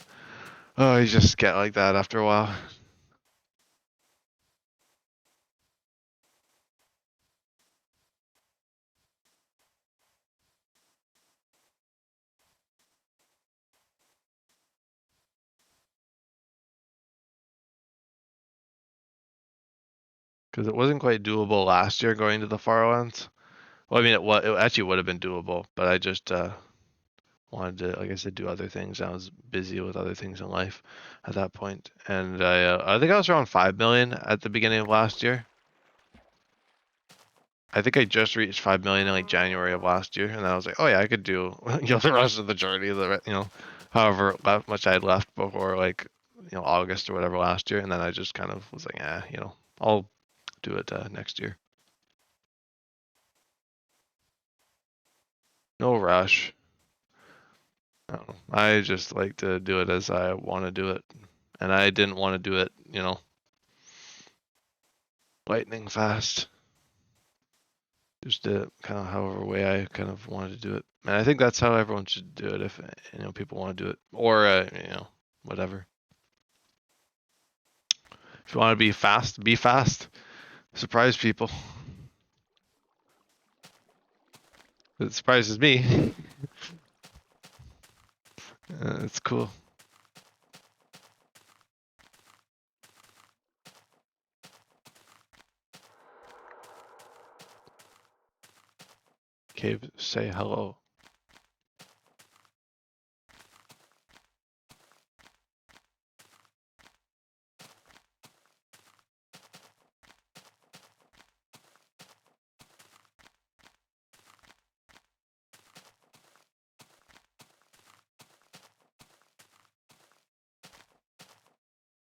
oh, you just get like that after a while. Because it wasn't quite doable last year going to the Farlands. Well, I mean, it actually would have been doable, but I just wanted to, like I said, do other things. I was busy with other things in life at that point, and I think I was around 5 million at the beginning of last year. I think I just reached 5 million in like January of last year, and I was like, oh yeah, I could do the rest of the journey, however much I had left before like August or whatever last year, and then I just kind of was like, I'll do it next year. No rush. I don't know. I just like to do it as I want to do it, and I didn't want to do it, lightning fast. Just did it kind of however way I kind of wanted to do it, and I think that's how everyone should do it if people want to do it, or whatever. If you want to be fast, be fast. Surprise people. It surprises me. It's cool. Cave, say hello.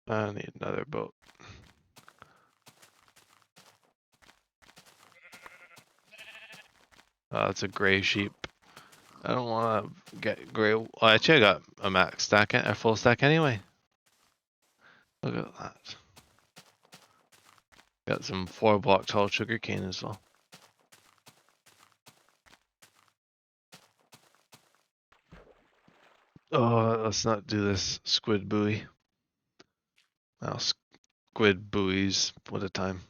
I need another boat. It's a gray sheep. I don't want to get great. Well, actually, I got a max stack, a full stack anyway. Look at that. Got some 4-block tall sugar cane as well. Oh, let's not do this squid buoy. Well, squid buoys, what a time.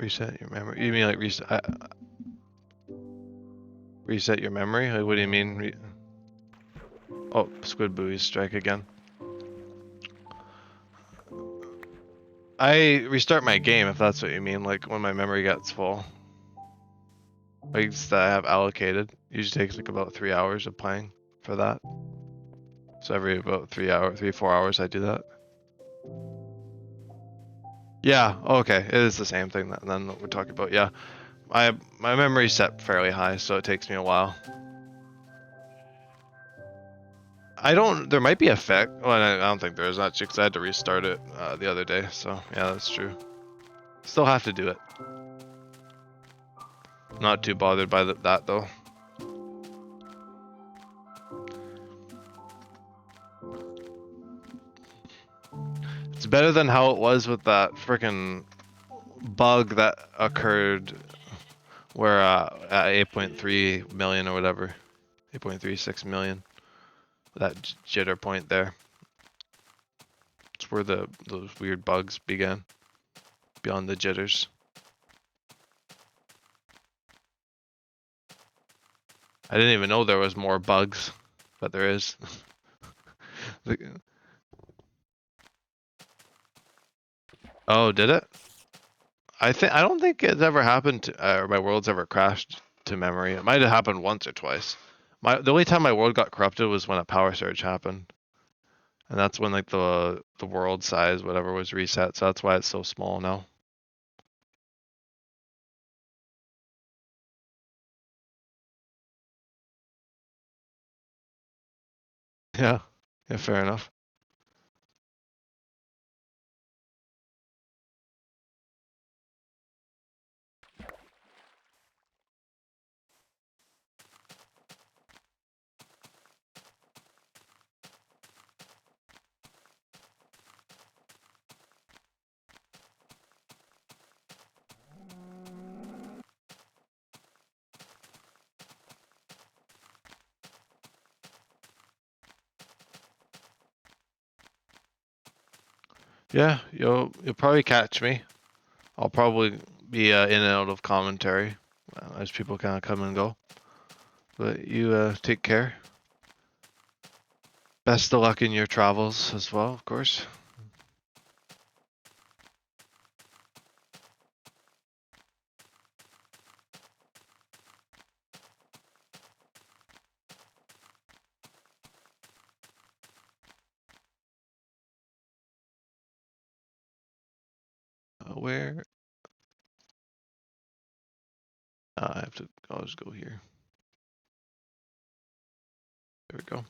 Reset your memory. You mean like reset your memory? Like, what do you mean? Oh, squid buoys strike again. I restart my game if that's what you mean, like when my memory gets full. Like that I have allocated. Usually takes like about 3 hours of playing for that. So every about 4 hours I do that. Yeah, okay. It is the same thing then what we're talking about. Yeah. My memory's set fairly high, so it takes me a while. There might be a fact. Well, I don't think there is actually, because I had to restart it the other day. So yeah, that's true. Still have to do it. Not too bothered by that though. It's better than how it was with that freaking bug that occurred where at 8.3 million or whatever, 8.36 million, that jitter point there. It's where those weird bugs began, beyond the jitters. I didn't even know there was more bugs, but there is. Oh, did it? I don't think it's ever happened to, or my world's ever crashed to memory. It might have happened once or twice. The only time my world got corrupted was when a power surge happened, and that's when like the world size whatever was reset. So that's why it's so small now. Yeah, yeah, fair enough. Yeah, you'll probably catch me. I'll probably be in and out of commentary as people kind of come and go. But you take care. Best of luck in your travels as well, of course. Where? I have to. I'll just go here. There we go.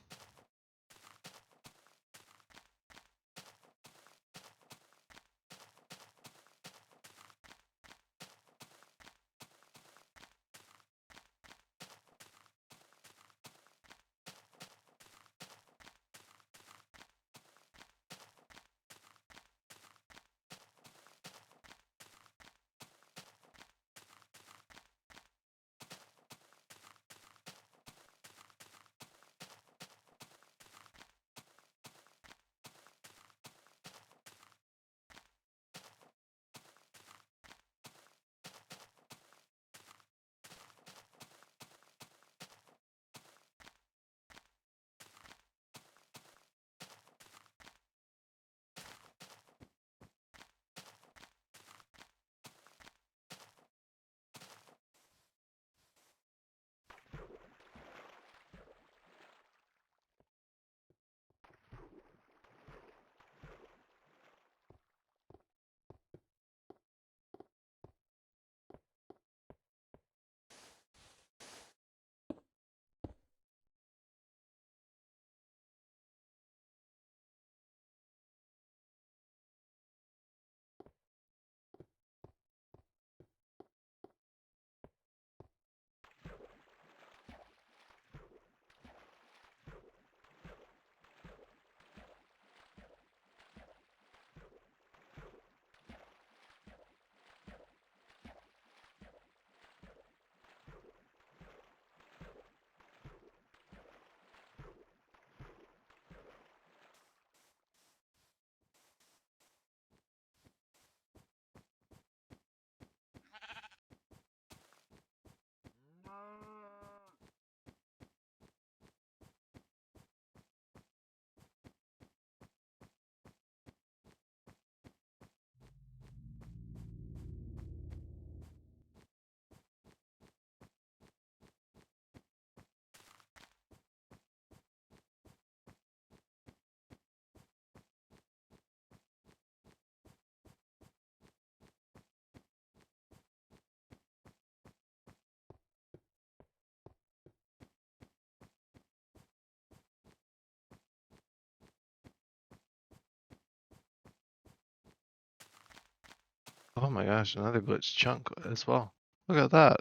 Oh my gosh, another glitch chunk as well. Look at that.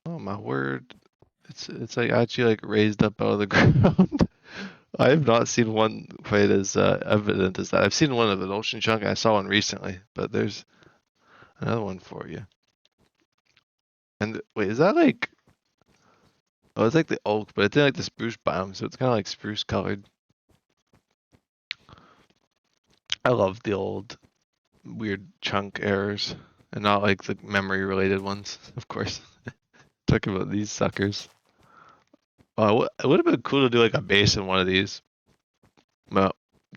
Oh my word. It's like actually like raised up out of the ground. I have not seen one quite as evident as that. I've seen one of an ocean chunk. I saw one recently, but there's another one for you. And wait, is that like? Oh, it's like the oak, but it's in like the spruce biome, so it's kind of like spruce colored. I love the old weird chunk errors, and not like the memory related ones, of course. Talking about these suckers. Oh, it would have been cool to do like a base in one of these. Well,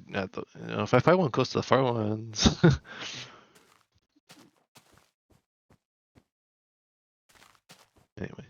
if I find one close to the Farlands. Anyway.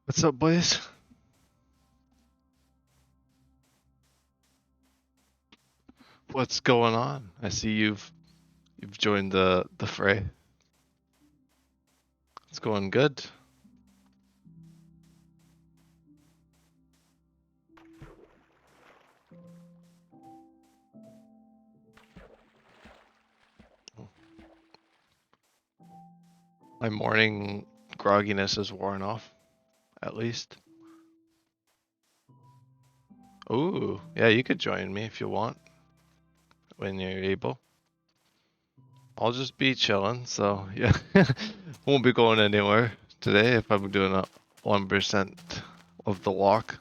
What's up, boys? What's going on? I see you've joined the fray. It's going good. My morning grogginess is worn off, at least. Ooh, yeah, you could join me if you want when you're able. I'll just be chilling, so yeah, won't be going anywhere today if I'm doing a 1% of the walk.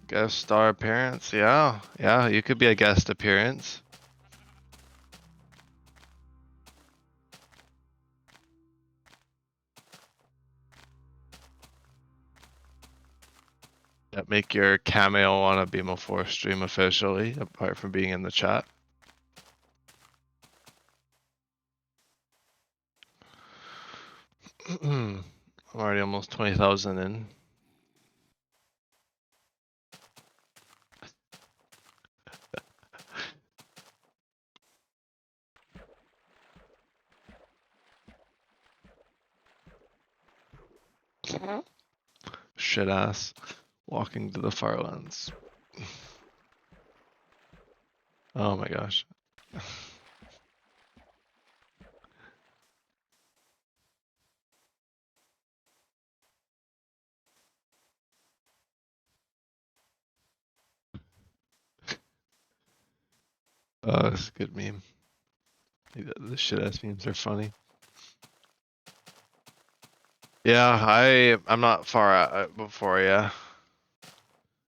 Guest star appearance, yeah, you could be a guest appearance. Yeah, make your cameo on a Beam of Force stream officially, apart from being in the chat. I'm already almost 20,000 in. Shit ass. Walking to the Farlands. Oh my gosh. Oh, that's a good meme. The shit ass memes are funny. Yeah, I'm not far out before, yeah.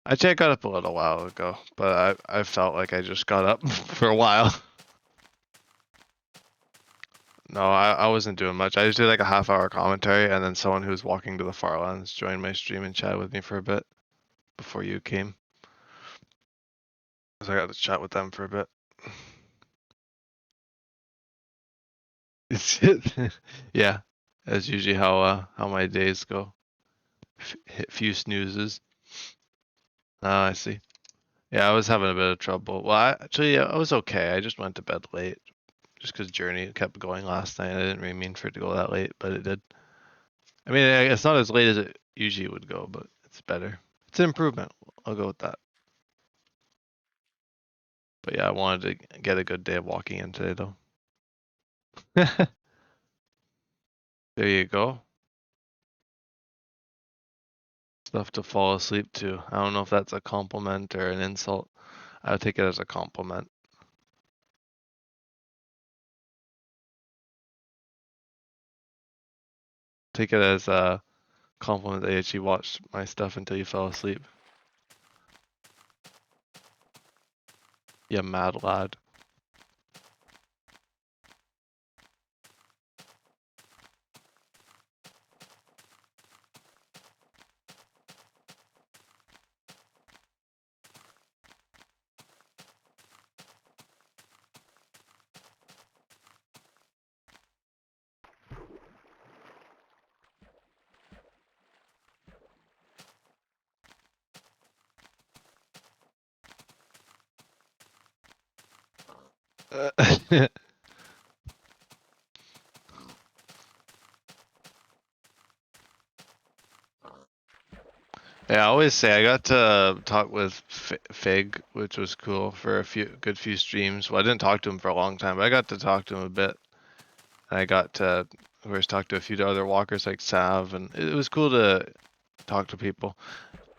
I got up a little while ago, but I felt like I just got up for a while. No, I wasn't doing much. I just did like a half-hour commentary, and then someone who was walking to the Farlands joined my stream and chatted with me for a bit before you came. So I got to chat with them for a bit. Yeah, that's usually how my days go. Hit few snoozes. Oh, I see. Yeah, I was having a bit of trouble. Well, actually, I was okay. I just went to bed late, just because Journey kept going last night. I didn't really mean for it to go that late, but it did. I mean, it's not as late as it usually would go, but it's better. It's an improvement. I'll go with that. But yeah, I wanted to get a good day of walking in today, though. There you go. Stuff to fall asleep to. I don't know if that's a compliment or an insult. I would take it as a compliment. Take it as a compliment that you actually watched my stuff until you fell asleep. You mad lad. Yeah, I always say I got to talk with Fig, which was cool for a good few streams. Well, I didn't talk to him for a long time, but I got to talk to him a bit. And I got to, of course, talk to a few other walkers like Sav, and it was cool to talk to people.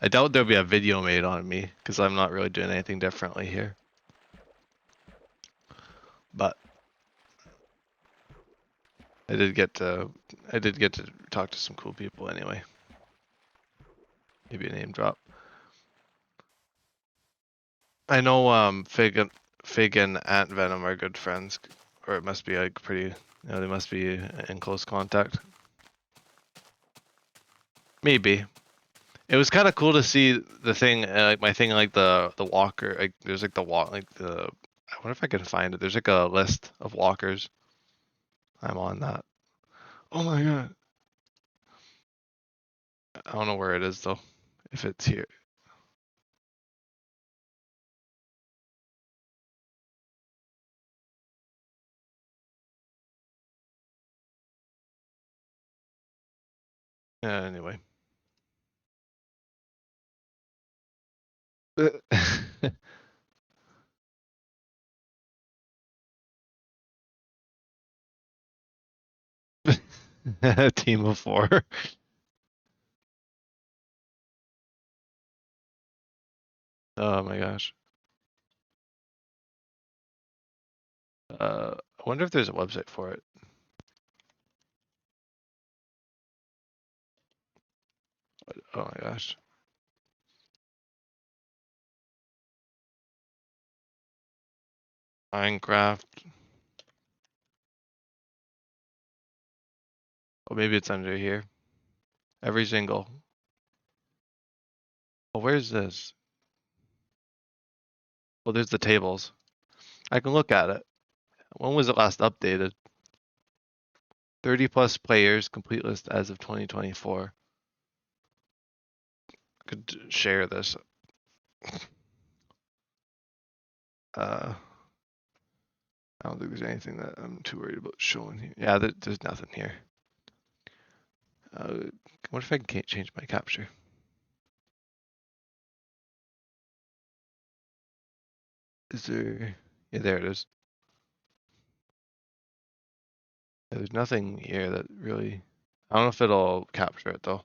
I doubt there'll be a video made on me because I'm not really doing anything differently here. But I did get to talk to some cool people anyway. Maybe a name drop. I know Fig and Ant Venom are good friends, or it must be like pretty. They must be in close contact. Maybe It was kind of cool to see the thing, like my thing, like the walker. Like there's like the walk, like the. I wonder if I can find it. There's like a list of walkers. I'm on that. Oh my god. I don't know where it is though. If it's here. Anyway. Team of four. Oh my gosh. I wonder if there's a website for it. Oh my gosh. Minecraft. Oh, maybe it's under here. Every single. Oh, where's this? Well, there's the tables. I can look at it. When was it last updated? 30 plus players, complete list as of 2024. Could share this. I don't think there's anything that I'm too worried about showing here. Yeah, there's nothing here. What if I can change my capture? Is there? Yeah, there it is. Yeah, there's nothing here that really. I don't know if it'll capture it though.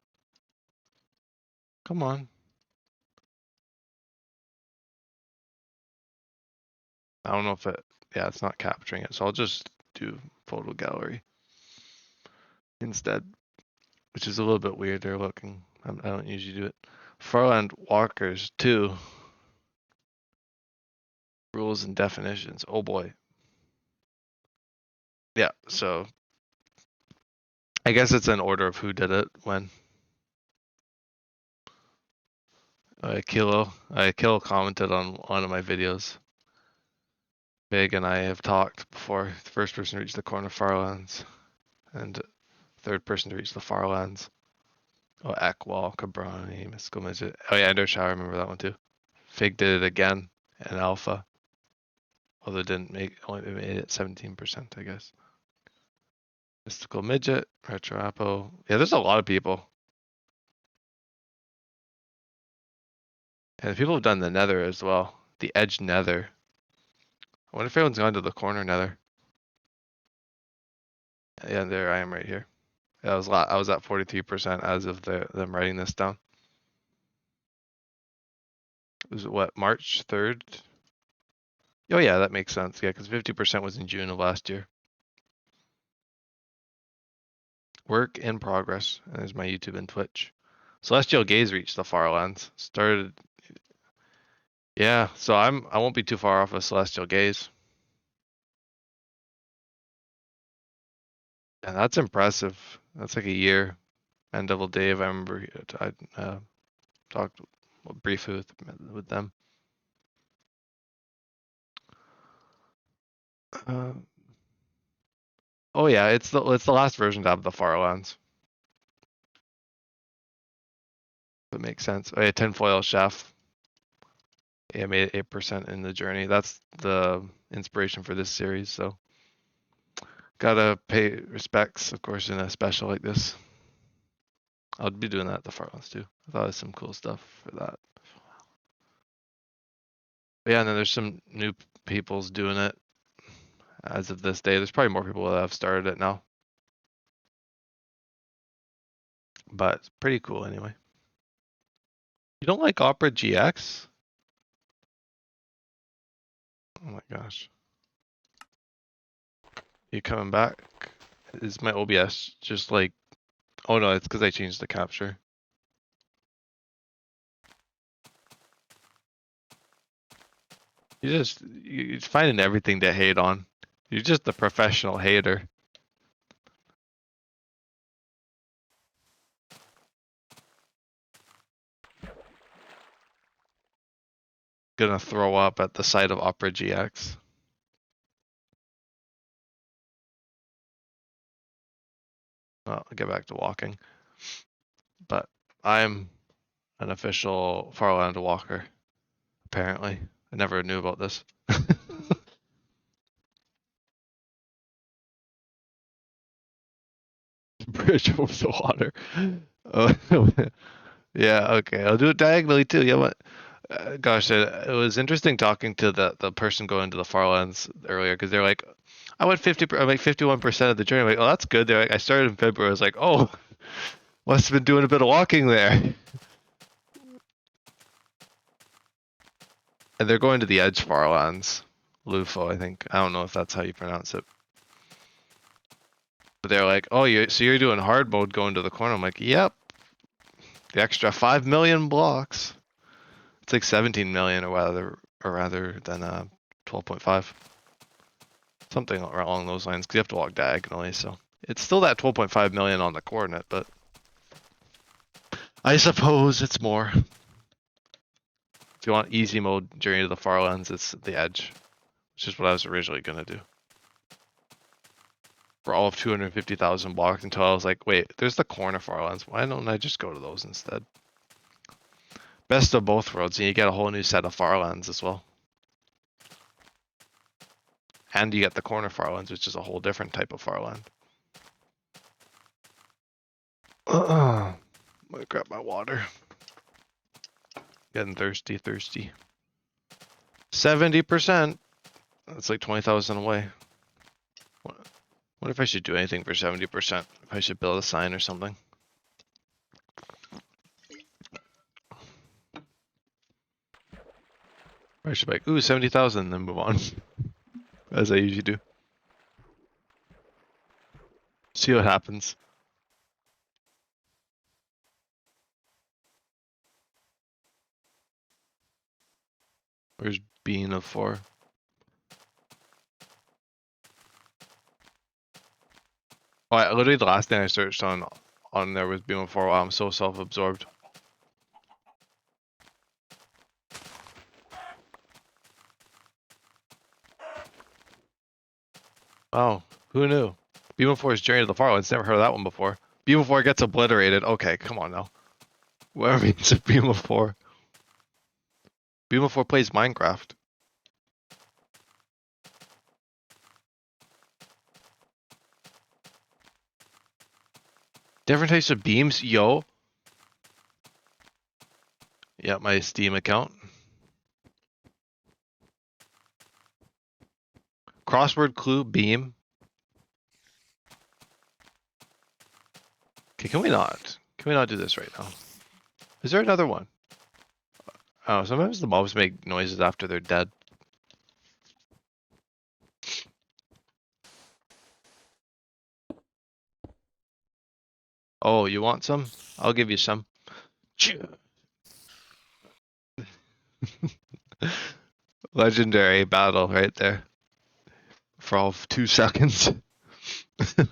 Come on. I don't know if it. Yeah, it's not capturing it, so I'll just do photo gallery instead, which is a little bit weirder looking. I don't usually do it. Farland walkers too. Rules and definitions. Oh boy. Yeah, so I guess it's an order of who did it when. Kilo commented on one of my videos. Big and I have talked before. The first person to reach the corner of Farlands, and third person to reach the Farlands. Oh, Ekwall, Cabrani, Mystical Midget. Oh yeah, Ender Shower, I remember that one too. Fig did it again, and Alpha. Although it didn't make, only made it 17%, I guess. Mystical Midget, Retro Apple. Yeah, there's a lot of people. And people have done the Nether as well. The Edge Nether. I wonder if anyone's gone to the corner Nether. Yeah, there I am right here. I was at 43% as of them writing this down. It was what, March 3rd? Oh yeah, that makes sense. Yeah, because 50% was in June of last year. Work in progress. And there's my YouTube and Twitch. Celestial Gaze reached the Farlands. Started. Yeah, so I won't be too far off of Celestial Gaze. And that's impressive. That's like a year. And Double Dave, I remember I talked briefly with them. Oh yeah, it's the last version to have the Farlands. That makes sense. Oh yeah, Tinfoil Chef. Yeah, made 8% in the journey. That's the inspiration for this series. So gotta pay respects, of course, in a special like this. I'll be doing that at the Farlands too. I thought it was some cool stuff for that. But yeah, and then there's some new people's doing it as of this day. There's probably more people that have started it now. But it's pretty cool anyway. You don't like Opera GX? Oh my gosh. You coming back? Is my OBS just like, oh no, it's because I changed the capture. You're finding everything to hate on. You're just a professional hater. gonna throw up at the sight of Opera GX. I'll get back to walking. But I'm an official Farland walker, apparently. I never knew about this. Bridge over the water. Oh, yeah, okay. I'll do it diagonally too. Yeah, what? Gosh, it was interesting talking to the person going to the Farlands earlier because they're like, I went 51% of the journey. I'm like, oh, that's good. They're like, I started in February. I was like, oh, must have been doing a bit of walking there. And they're going to the Edge Farlands, Lufo, I think. I don't know if that's how you pronounce it. But they're like, oh, so you're doing hard mode going to the corner. I'm like, yep. The extra 5 million blocks. It's like 17 million or rather than 12.5. Something along those lines, because you have to walk diagonally, so it's still that 12.5 million on the coordinate, but I suppose it's more. If you want easy mode Journey to the Farlands, it's the Edge, which is what I was originally gonna do. For all of 250,000 blocks until I was like, wait, there's the corner Farlands. Why don't I just go to those instead? Best of both worlds, and you get a whole new set of Farlands as well. And you get the corner Farlands, which is a whole different type of Farland. I'm gonna grab my water. Getting thirsty. 70%. That's like 20,000 away. What if I should do anything for 70%? If I should build a sign or something. Or I should be like, ooh, 70,000, and then move on. As I usually do. See what happens. Where's Bean of 4? Oh, literally the last thing I searched on there was Beam of 4. Wow, I'm so self-absorbed. Oh, who knew? Beam of 4 is Journey to the Farlands. Never heard of that one before. Beam of 4 gets obliterated. Okay, come on now. Whatever means of Beam of 4. Beam of 4 plays Minecraft. Different types of beams, yo. Yeah, my Steam account. Crossword clue, beam. Okay, can we not? Can we not do this right now? Is there another one? Oh, sometimes the mobs make noises after they're dead. Oh, you want some? I'll give you some. Legendary battle right there. For all of 2 seconds. It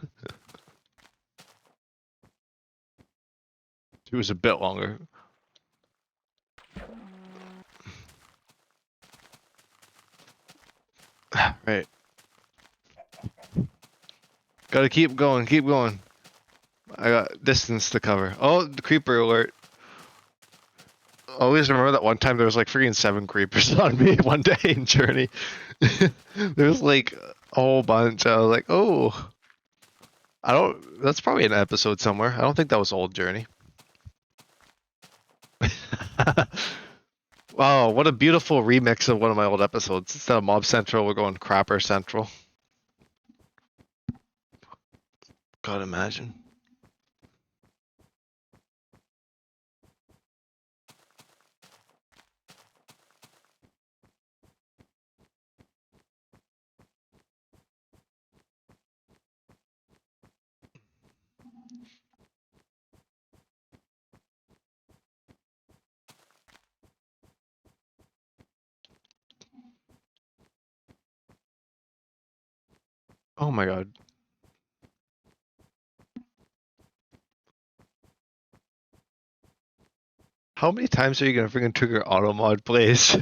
was a bit longer. Right. Gotta keep going, keep going. I got distance to cover. Oh, the creeper alert. Always remember that one time there was like freaking 7 creepers on me one day in Journey. There was like a whole bunch. I was like, oh. That's probably an episode somewhere. I don't think that was old Journey. Wow, what a beautiful remix of one of my old episodes. Instead of Mob Central, we're going Crapper Central. God, imagine. Oh my god. How many times are you gonna freaking trigger auto mod plays?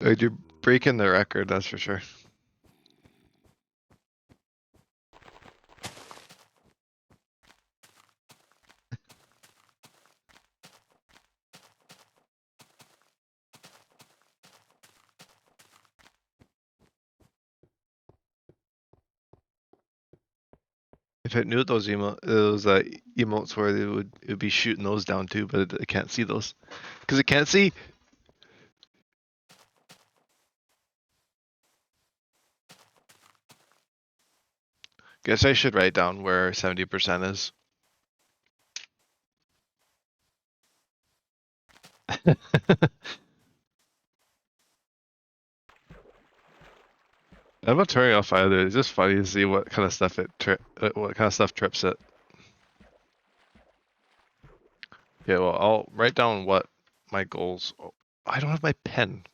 You're breaking the record, that's for sure. If it knew those emotes were, it would be shooting those down too, but it can't see those because it can't see. Guess I should write down where 70% is. I'm not turning off either. It's just funny to see what kind of stuff what kind of stuff trips it. Yeah, well, I'll write down what my goals. Oh, I don't have my pen.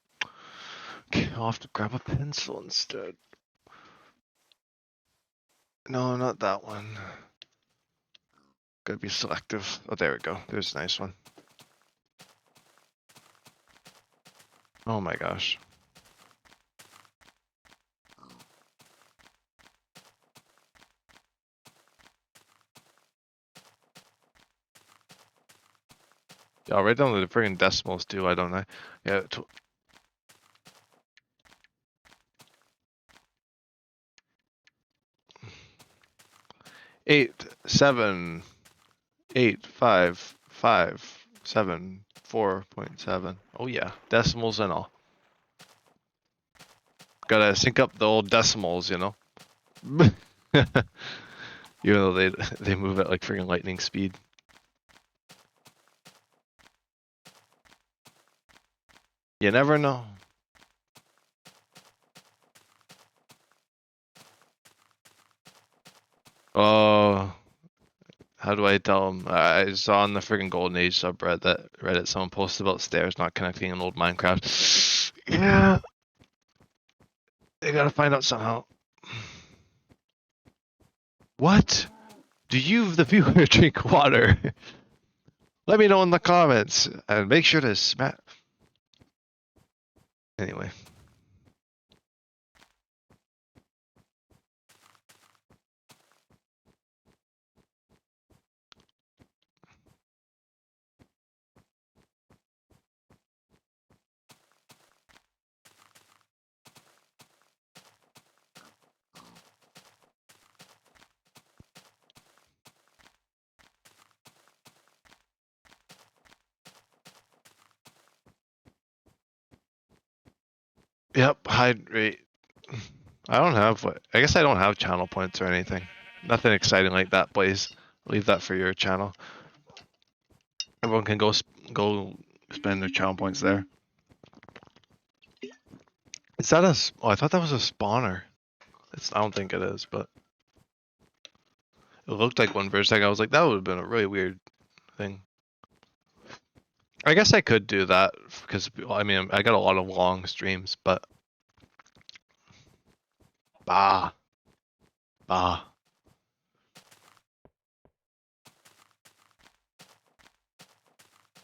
Okay, I'll have to grab a pencil instead. No, not that one. Gotta be selective. Oh, there we go. There's a nice one. Oh my gosh. Yeah, I'll write down the friggin' decimals too. I don't know. Yeah. 8, 7, 8, 5, 5, 7, 4.7. Oh yeah, decimals and all. Gotta sync up the old decimals, you know. Even though they move at like freaking lightning speed. You never know. Oh, how do I tell them? I saw on the freaking Golden Age subreddit that Reddit someone posted about stairs not connecting in old Minecraft. Yeah, they gotta find out somehow. What? Do you, the viewer, drink water? Let me know in the comments and make sure to smash. Anyway. Yep, hydrate. I don't have what? I guess I don't have channel points or anything. Nothing exciting like that, please. Leave that for your channel. Everyone can go spend their channel points there. Is that a? Oh, I thought that was a spawner. I don't think it is, but it looked like one for a second. I was like, that would have been a really weird thing. I guess I could do that because I mean I got a lot of long streams, but bah.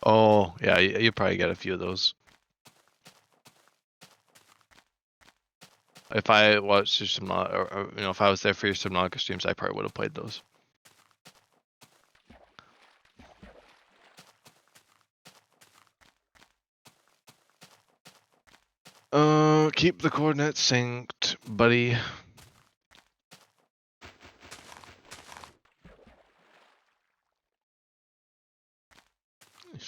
Oh yeah, you probably get a few of those. If I watched your or if I was there for your Subnautica streams, I probably would have played those. Keep the coordinates synced, buddy.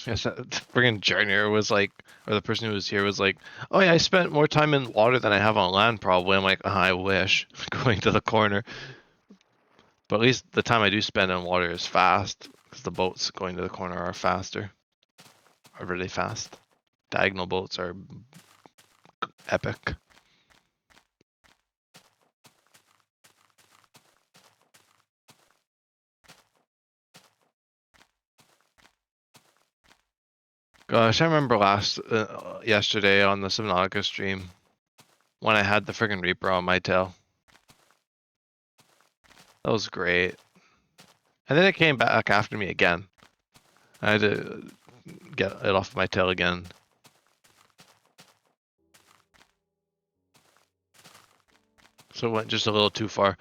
Yes, friggin' Junior was like, or the person who was here was like, oh yeah, I spent more time in water than I have on land probably. I'm like, I wish, going to the corner. But at least the time I do spend in water is fast, because the boats going to the corner are faster. Are really fast. Diagonal boats are epic. Gosh, I remember yesterday on the Subnautica stream when I had the friggin' Reaper on my tail. That was great. And then it came back after me again. I had to get it off my tail again. So it went just a little too far.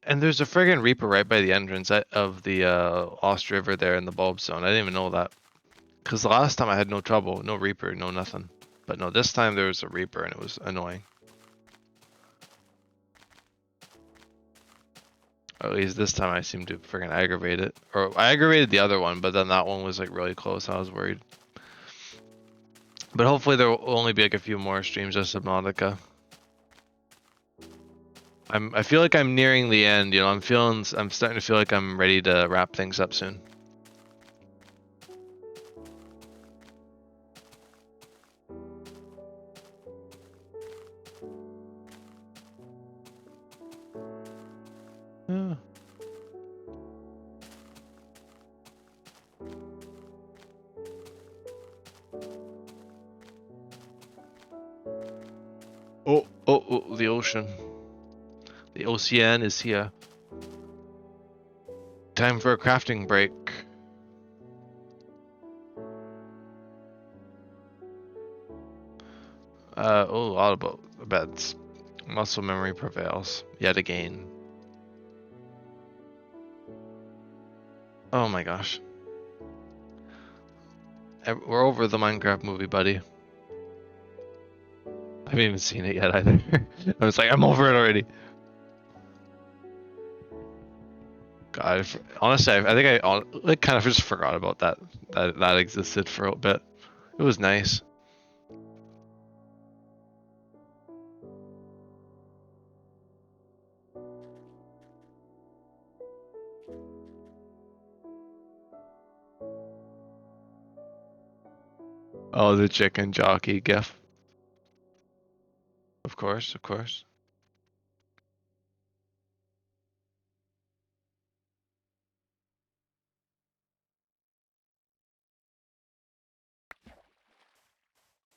And there's a friggin' Reaper right by the entrance of the Lost River there in the bulb zone. I didn't even know that. Because the last time I had no trouble. No Reaper, no nothing. But no, this time there was a Reaper and it was annoying. Or at least this time I seemed to friggin' aggravate it. Or I aggravated the other one, but then that one was like really close. I was worried. But hopefully there will only be like a few more streams of Subnautica. I feel like I'm nearing the end, you know, I'm starting to feel like I'm ready to wrap things up soon. Yeah. Oh, the ocean. The ocean is here. Time for a crafting break. Oh, a lot of beds. Muscle memory prevails yet again. Oh my gosh. We're over the Minecraft movie, buddy. I haven't even seen it yet either. I was like, I'm over it already. God, honestly, I think I like kind of just forgot about that existed for a bit. It was nice. Oh, the chicken jockey gif. Of course, of course.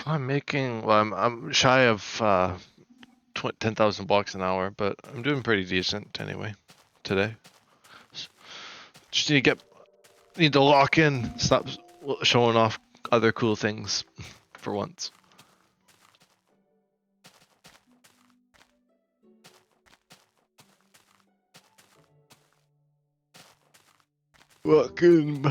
I'm making, well, I'm shy of 10,000 blocks an hour, but I'm doing pretty decent anyway today. Just need to lock in, stop showing off other cool things for once. Walking.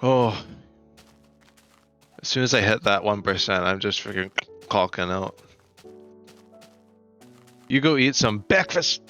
Oh, as soon as I hit that 1%, I'm just freaking clocking out. You go eat some breakfast.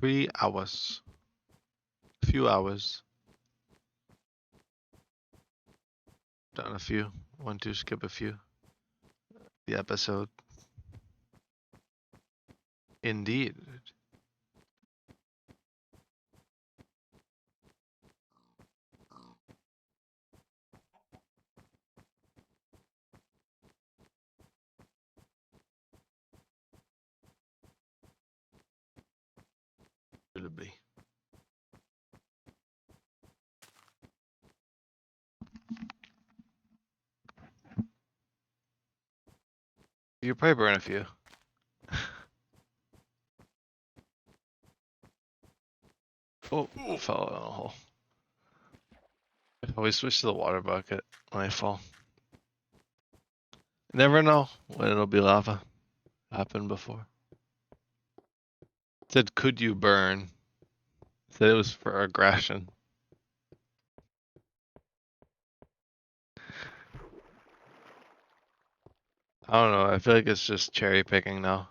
3 hours. A few hours. Done a few. 1, 2, skip a few. The episode. Indeed. Should it be? You probably burn a few. Oh, fell in a hole. I always switch to the water bucket when I fall. Never know when it'll be lava. Happened before. It said, could you burn? It said it was for aggression. I don't know. I feel like it's just cherry picking now.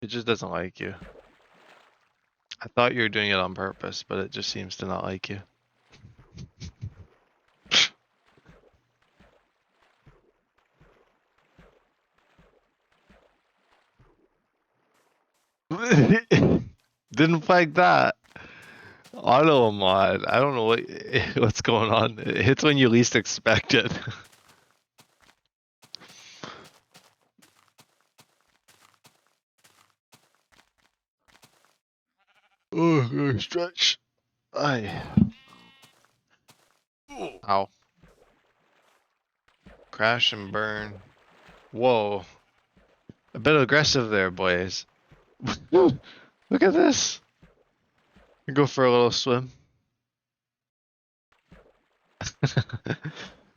It just doesn't like you. I thought you were doing it on purpose, but it just seems to not like you. Didn't flag that. Auto mod. I don't know what's going on. It hits when you least expect it. Oh, stretch. Aye. Ow. Crash and burn. Whoa. A bit aggressive there, boys. Look at this. Go for a little swim.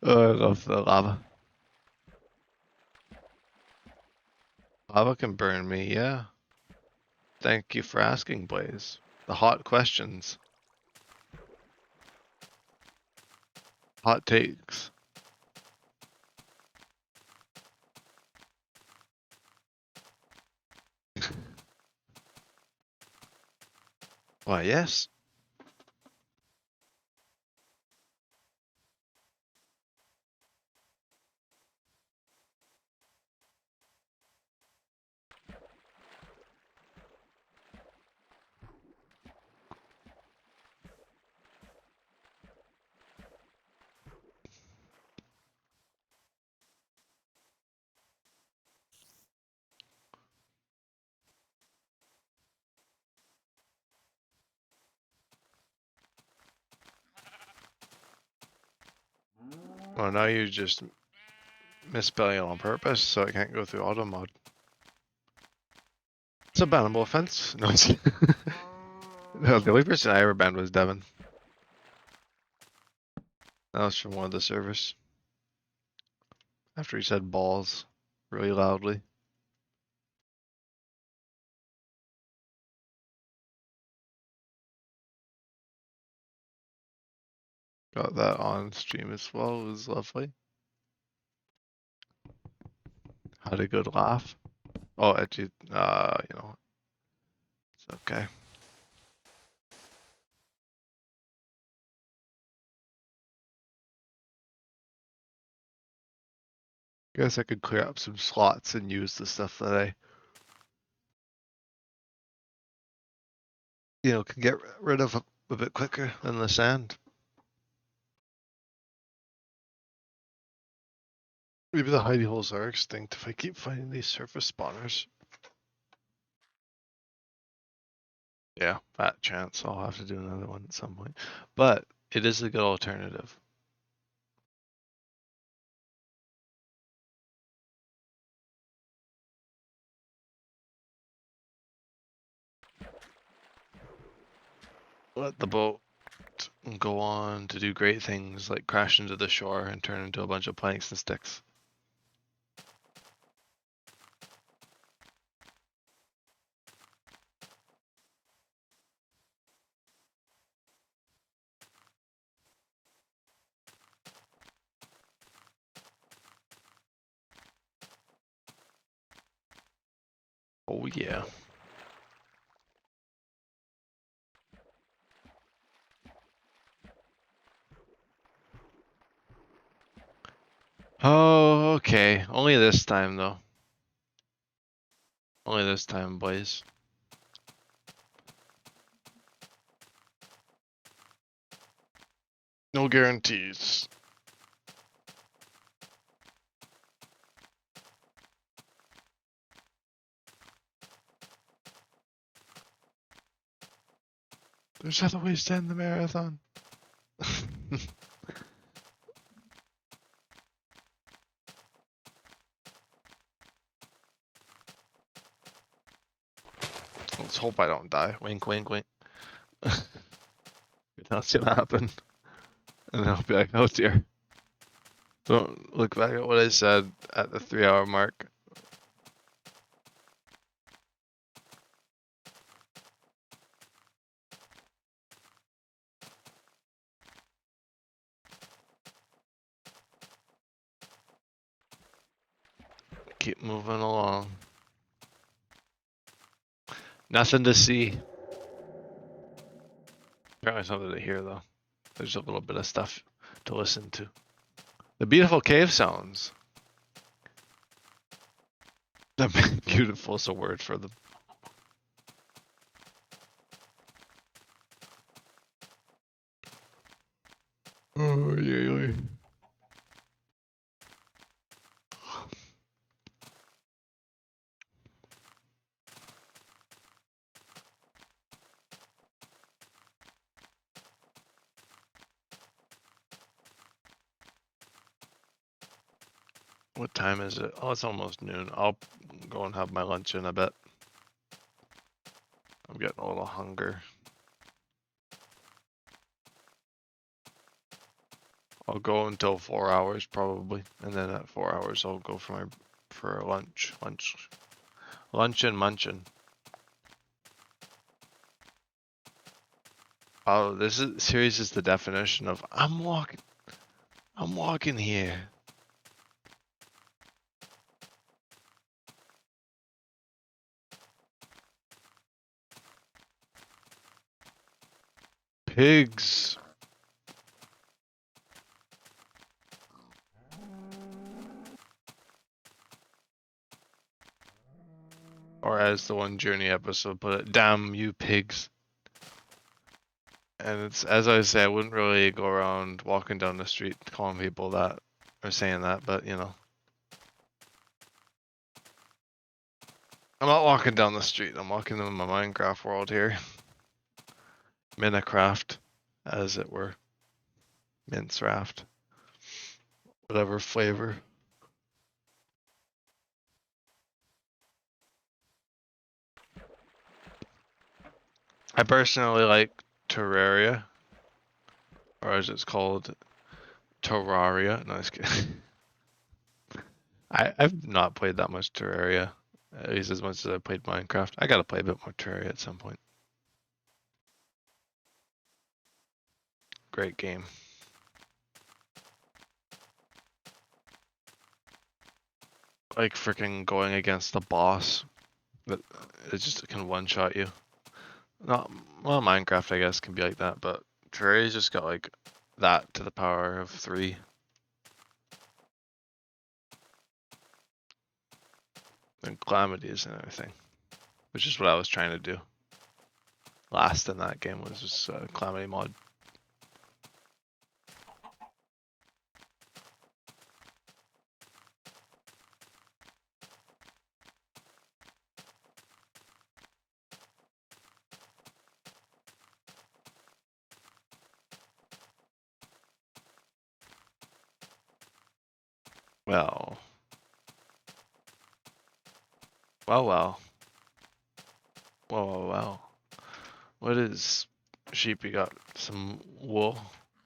Oh, I love the lava. Lava can burn me, yeah. Thank you for asking, Blaze. The hot questions. Hot takes. Why, yes. Well, now you're just misspelling it on purpose, so it can't go through auto mod. It's a bannable offense. No, no, the only person I ever banned was Devin. That was from one of the servers. After he said balls really loudly. Got that on stream as well. It was lovely. Had a good laugh. Oh, actually, you know, it's okay. Guess I could clear up some slots and use the stuff that I, can get rid of a bit quicker than the sand. Maybe the hidey holes are extinct if I keep finding these surface spawners. Yeah, fat chance I'll have to do another one at some point. But it is a good alternative. Let the boat go on to do great things like crash into the shore and turn into a bunch of planks and sticks. Oh yeah. Oh, okay. Only this time, though. Only this time, boys. No guarantees. There's other ways to end the marathon. Let's hope I don't die. Wink, wink, wink. That's gonna happen. And I'll be like, oh dear. Don't look back at what I said at the 3-hour mark. Keep moving along. Nothing to see. Apparently something to hear though. There's a little bit of stuff to listen to. The beautiful cave sounds. Beautiful is a word for them. Oh, yeah. What time is it? Oh, it's almost noon. I'll go and have my lunch in a bit. I'm getting a little hunger. I'll go until 4 hours probably, and then at 4 hours I'll go for lunch and munchin'. Oh, series is the definition of I'm walking here. Pigs. Or as the one Journey episode put it, damn you pigs. And it's, as I say, I wouldn't really go around walking down the street calling people that, or saying that, but you know. I'm not walking down the street, I'm walking in my Minecraft world here. Minecraft, as it were. Minecraft. Whatever flavor. I personally like Terraria. Or as it's called, Terraria. No, just kidding. I've not played that much Terraria. At least as much as I played Minecraft. I gotta play a bit more Terraria at some point. Great game. Like freaking going against the boss. That it just can one-shot you. Not well, Minecraft I guess can be like that, but Terraria's just got like that to the power of 3. And calamities and everything, which is what I was trying to do. Last in that game was just calamity mod. Well. Well. Well. What is sheep? You got some wool?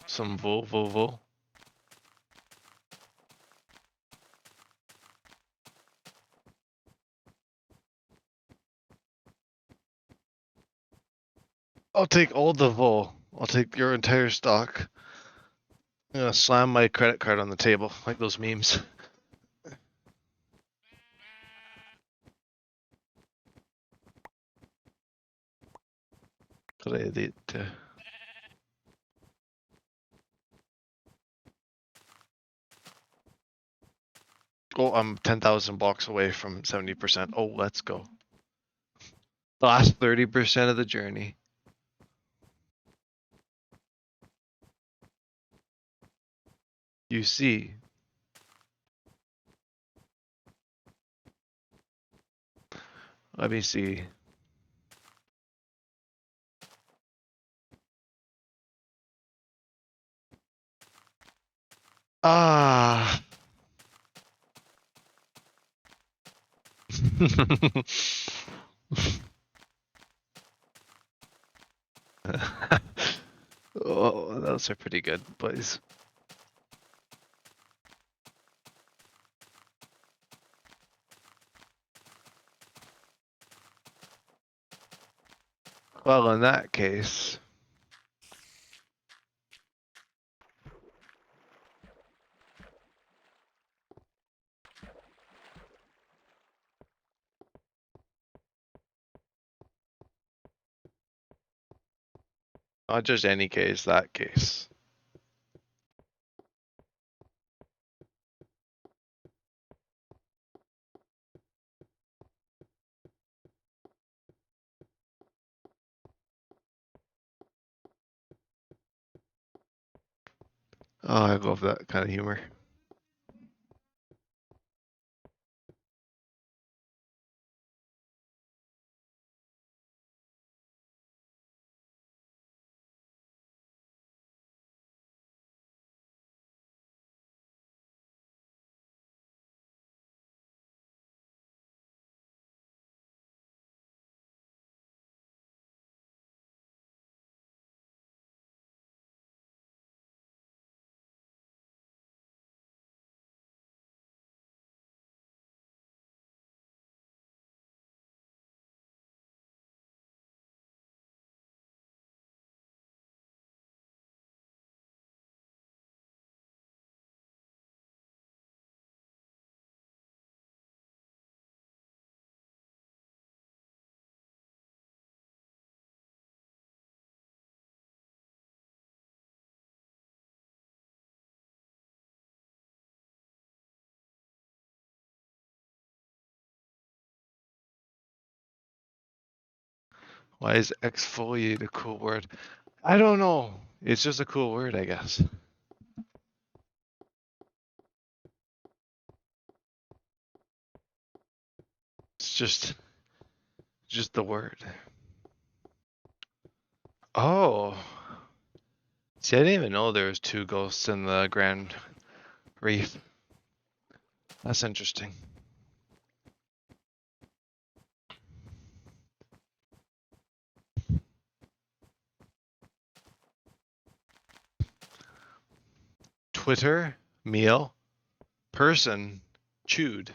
Some wool? I'll take all the wool. I'll take your entire stock. I'm gonna slam my credit card on the table, like those memes. Credit. Oh, I'm 10,000 blocks away from 70%. Oh, let's go. The last 30% of the journey. You see. Let me see. Ah. Oh, those are pretty good, boys. Well, in that case, not just any case, that case. Oh, I love that kind of humor. Why is exfoliate a cool word? I don't know. It's just a cool word, I guess. It's just the word. Oh. See, I didn't even know there was 2 ghosts in the Grand Reef. That's interesting. Twitter, meal, person, chewed.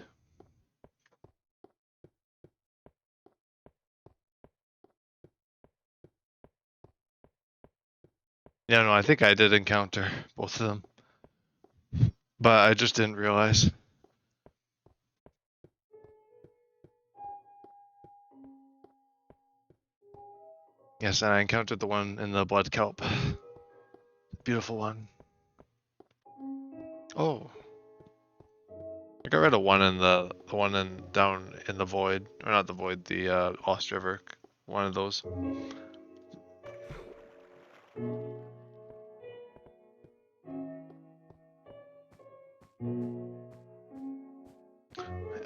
Yeah, no, I think I did encounter both of them. But I just didn't realize. Yes, and I encountered the one in the blood kelp. Beautiful one. Oh. I got rid of one in the one in down in the void. Or not the void, the Lost River. One of those.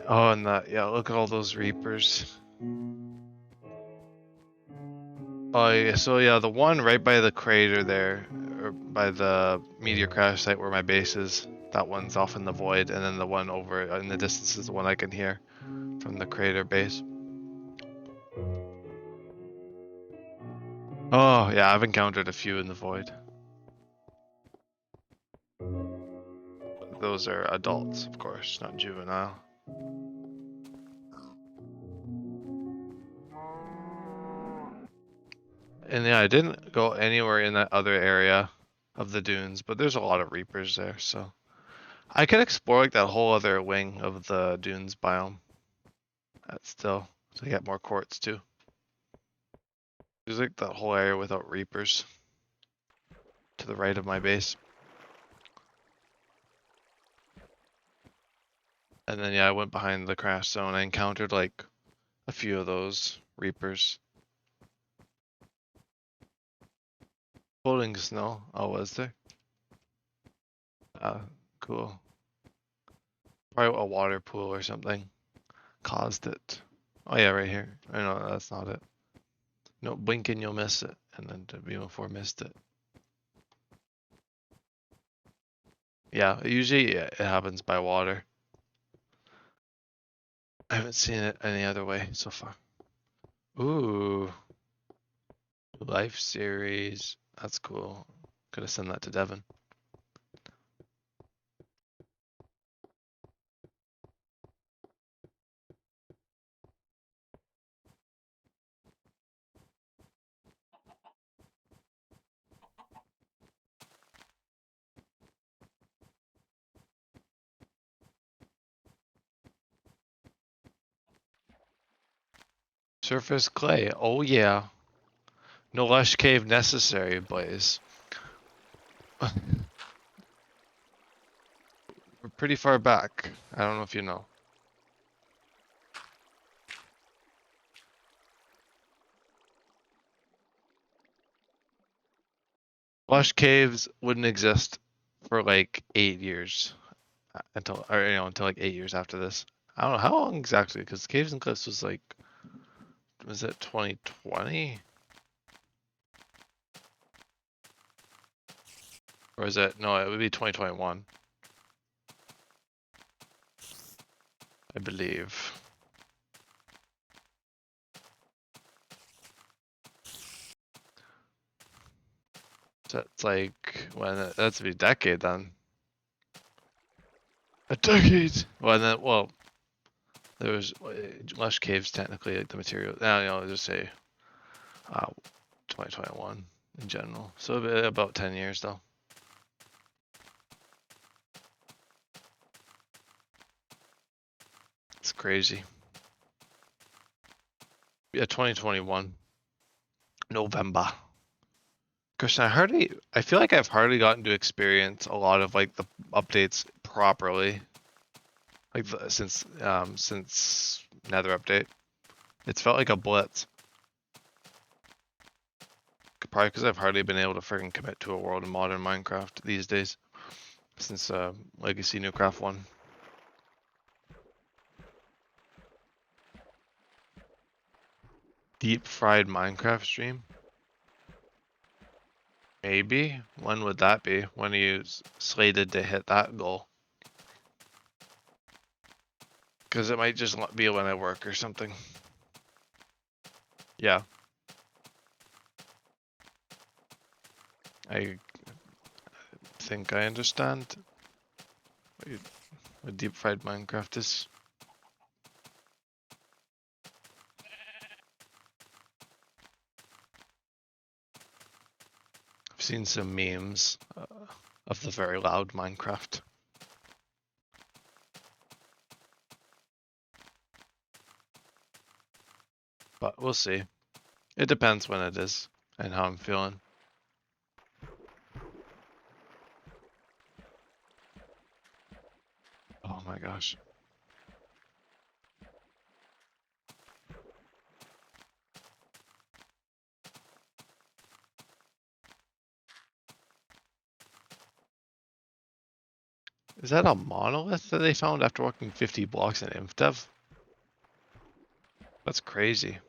Oh, and that, yeah, look at all those reapers. Oh, yeah, so yeah, the one right by the crater there, or by the meteor crash site where my base is, that one's off in the void, and then the one over in the distance is the one I can hear from the crater base. Oh, yeah, I've encountered a few in the void. Those are adults, of course, not juvenile. And yeah, I didn't go anywhere in that other area of the dunes, but there's a lot of reapers there, so I could explore like that whole other wing of the dunes biome. That's still to get more quartz too. There's like that whole area without reapers to the right of my base. And then yeah, I went behind the crash zone. I encountered like a few of those reapers. Floating snow. Oh, was there? Cool. Probably a water pool or something caused it. Oh yeah, right here. I know that's not it. No, blink and you'll miss it. And then the BM4 missed it. Yeah, usually yeah, it happens by water. I haven't seen it any other way so far. Ooh, Life Series. That's cool. Could have sent that to Devin. Surface clay. Oh yeah. No lush cave necessary, Blaze. We're pretty far back. I don't know if you know. Lush caves wouldn't exist for like 8 years until, or until like 8 years after this. I don't know how long exactly, because Caves and Cliffs was like, was it 2020? Or is it, no, it would be 2021, I believe. So it's like, when, that's be a decade then. A decade! Well, then, well, there was Lush Caves technically, like the material, I'll just say 2021 in general. So about 10 years though. It's crazy. Yeah, 2021. November. Christian, I feel like I've hardly gotten to experience a lot of like the updates properly. Like since Nether update. It's felt like a blitz. Probably because I've hardly been able to freaking commit to a world in modern Minecraft these days. Since Legacy Newcraft 1. Deep fried Minecraft stream? Maybe. When would that be? When are you slated to hit that goal? Because it might just be when I work or something. Yeah. I think I understand what deep fried Minecraft is. I've seen some memes of the very loud Minecraft. But we'll see. It depends when it is and how I'm feeling. Oh my gosh. Is that a monolith that they found after walking 50 blocks in InfDev? That's crazy.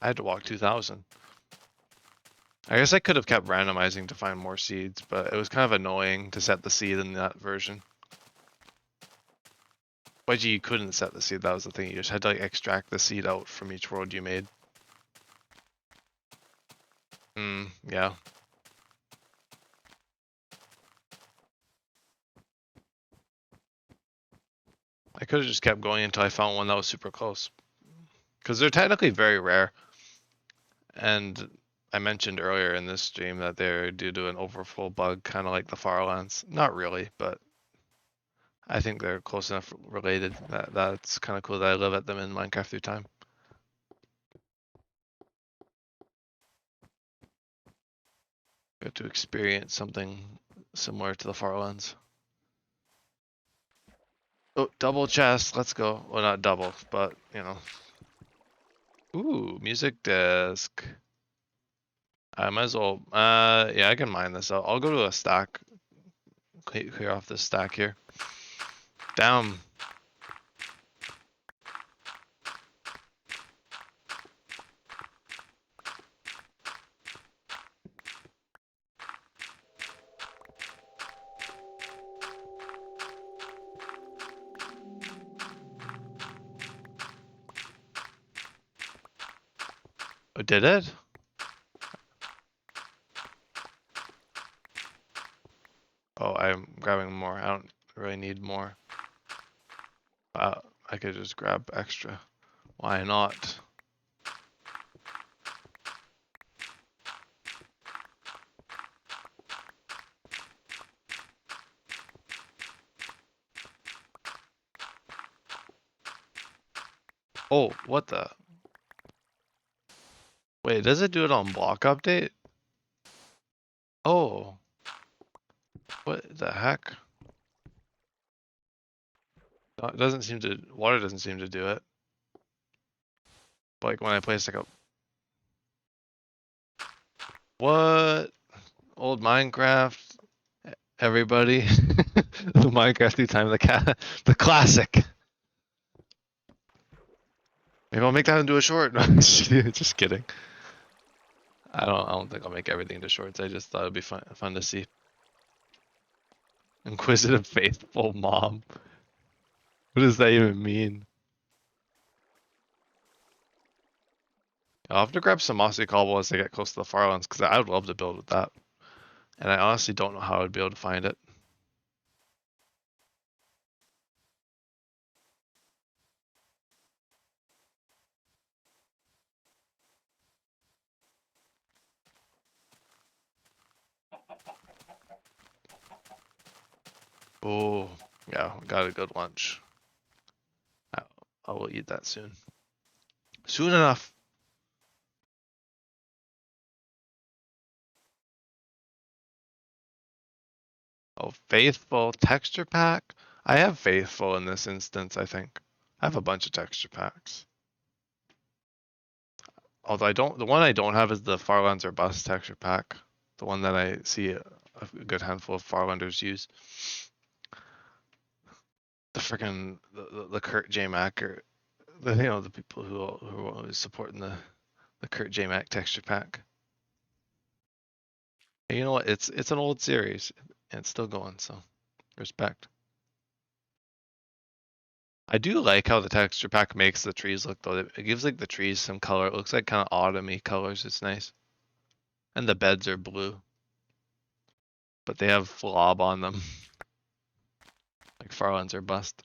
I had to walk 2,000. I guess I could have kept randomizing to find more seeds, but it was kind of annoying to set the seed in that version. YG, you couldn't set the seed, that was the thing. You just had to like extract the seed out from each world you made. Yeah. I could have just kept going until I found one that was super close. Because they're technically very rare. And I mentioned earlier in this stream that they're due to an overflow bug, kind of like the Farlands. Not really, but I think they're close enough related. That's kind of cool that I live at them in Minecraft through time. Got to experience something similar to the Farlands. Oh, double chest. Let's go. Well, not double, but you know. Ooh, music disc. I might as well. Yeah, I can mine this out. I'll go to a stack. Clear off this stack here. Damn. Oh, did it? Oh, I'm grabbing more. I don't really need more. I could just grab extra. Why not? Oh, what the? Wait, does it do it on block update? Oh, what the heck? No, it doesn't seem to, water doesn't seem to do it. But like when I place like a, what? Old Minecraft, everybody. The Minecraft through time, the classic. Maybe I'll make that into a short. Just kidding. I don't think I'll make everything into shorts. I just thought it'd be fun to see. Inquisitive faithful mom. What does that even mean? I'll have to grab some mossy cobble as I get close to the Farlands because I would love to build with that. And I honestly don't know how I'd be able to find it. Oh, yeah, got a good lunch. I will eat that soon. Soon enough. Oh, faithful texture pack. I have faithful in this instance, I think. I have a bunch of texture packs. Although the one I don't have is the Farlands or Bust texture pack. The one that I see a good handful of Farlanders use. The freaking the Kurt J Mac or the people who are always supporting the Kurt J Mac texture pack. And you know what? It's an old series and it's still going, so respect. I do like how the texture pack makes the trees look though. It gives like the trees some color. It looks like kind of autumny colors. It's nice. And the beds are blue, but they have flob on them, like Farlands or Bust.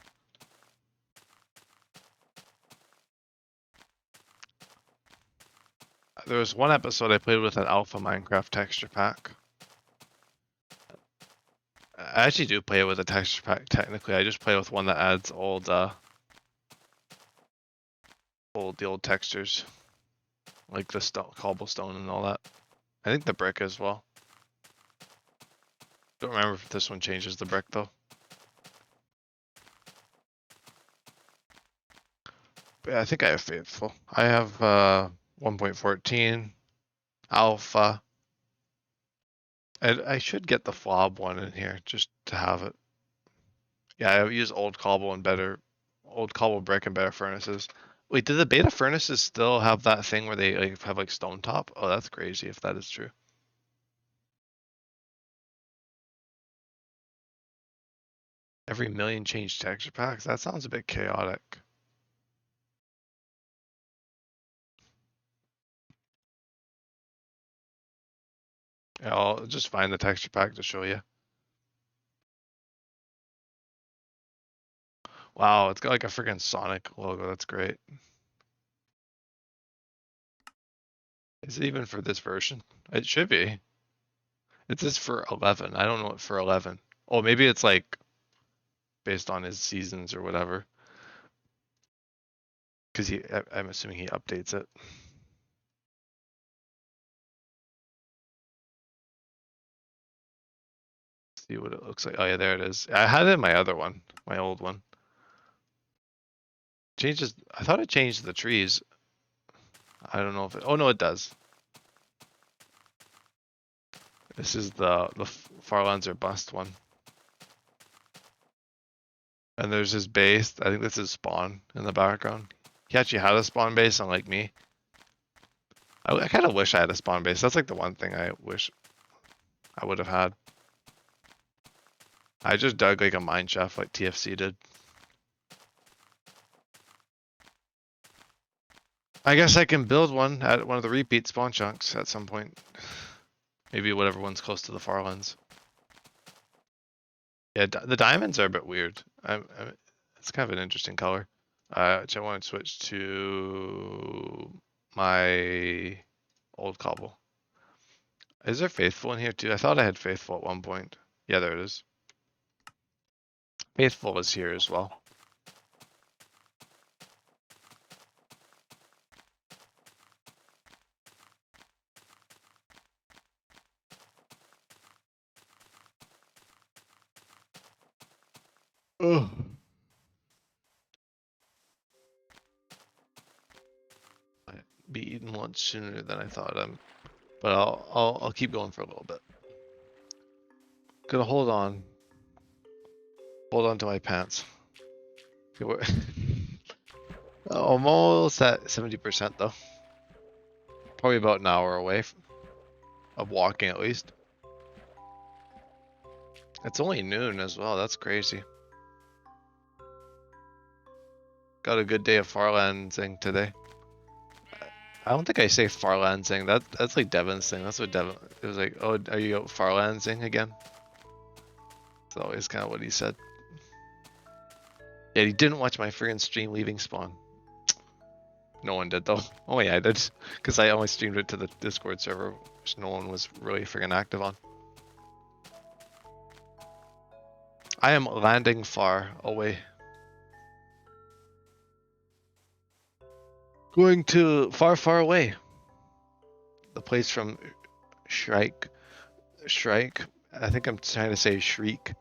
There was one episode I played with an alpha Minecraft texture pack. I actually do play it with a texture pack technically. I just play with one that adds the old textures, like the cobblestone and all that. I think the brick as well. Don't remember if this one changes the brick though. But yeah, I think I have faithful. I have 1.14 alpha. I should get the flob one in here just to have it. Yeah, I use old cobble brick and better furnaces. Wait, do the beta furnaces still have that thing where they like have like stone top? Oh, that's crazy if that is true. Every million change texture packs? That sounds a bit chaotic. Yeah, I'll just find the texture pack to show you. Wow, it's got like a freaking Sonic logo. That's great. Is it even for this version? It should be. It's just for 11. I don't know what for 11. Oh, maybe it's like based on his seasons or whatever. Because I'm assuming he updates it. See what it looks like. Oh yeah, there it is. I had it in my other one, my old one. Changes. I thought it changed the trees. I don't know if it. Oh no, it does. This is the Farlands or bust one. And there's his base. I think this is spawn in the background. He actually had a spawn base, unlike me. I kind of wish I had a spawn base. That's like the one thing I wish I would have had. I just dug like a mine shaft like TFC did. I guess I can build one at one of the repeat spawn chunks at some point. Maybe whatever one's close to the Farlands. Yeah, the diamonds are a bit weird. It's kind of an interesting color. I want to switch to my old cobble. Is there faithful in here too? I thought I had faithful at one point. Yeah, there it is. Faithful is here as well. Ugh. I'd be eating lunch sooner than I thought. But I'll keep going for a little bit. Gonna hold on to my pants. Almost at 70% though. Probably about an hour away of walking at least. It's only noon as well. That's crazy. Got a good day of farlandsing today. I don't think I say farlandsing. That's like Devin's thing. That's what Devin. It was like, oh, are you out farlandsing again? It's always kind of what he said. Yeah, he didn't watch my friggin' stream leaving spawn. No one did though. Oh yeah, I did, because I only streamed it to the Discord server, which no one was really friggin' active on. I am landing far away. Going to far, far away. The place from Shrike. I think I'm trying to say Shriek.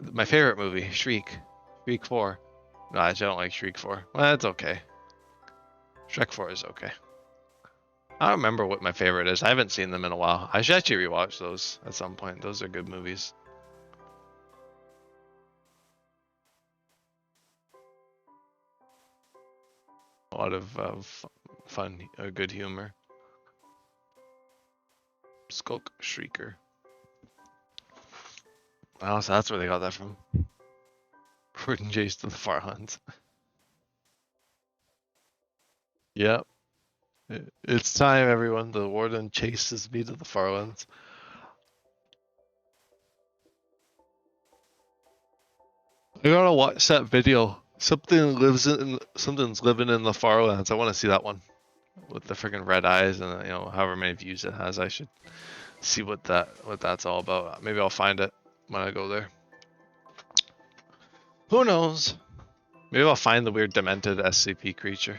My favorite movie, Shriek. Shriek 4. No, I don't like Shriek 4. Well, that's okay. Shrek 4 is okay. I don't remember what my favorite is. I haven't seen them in a while. I should actually rewatch those at some point. Those are good movies. A lot of fun, good humor. Skulk Shrieker. Oh, so that's where they got that from. Warden chase to the Farlands. Yep. It's time, everyone. The Warden chases me to the Farlands. I gotta watch that video. Something's living in the Farlands. I want to see that one with the freaking red eyes and however many views it has. I should see what that's all about. Maybe I'll find it when I go there. Who knows? Maybe I'll find the weird demented SCP creature.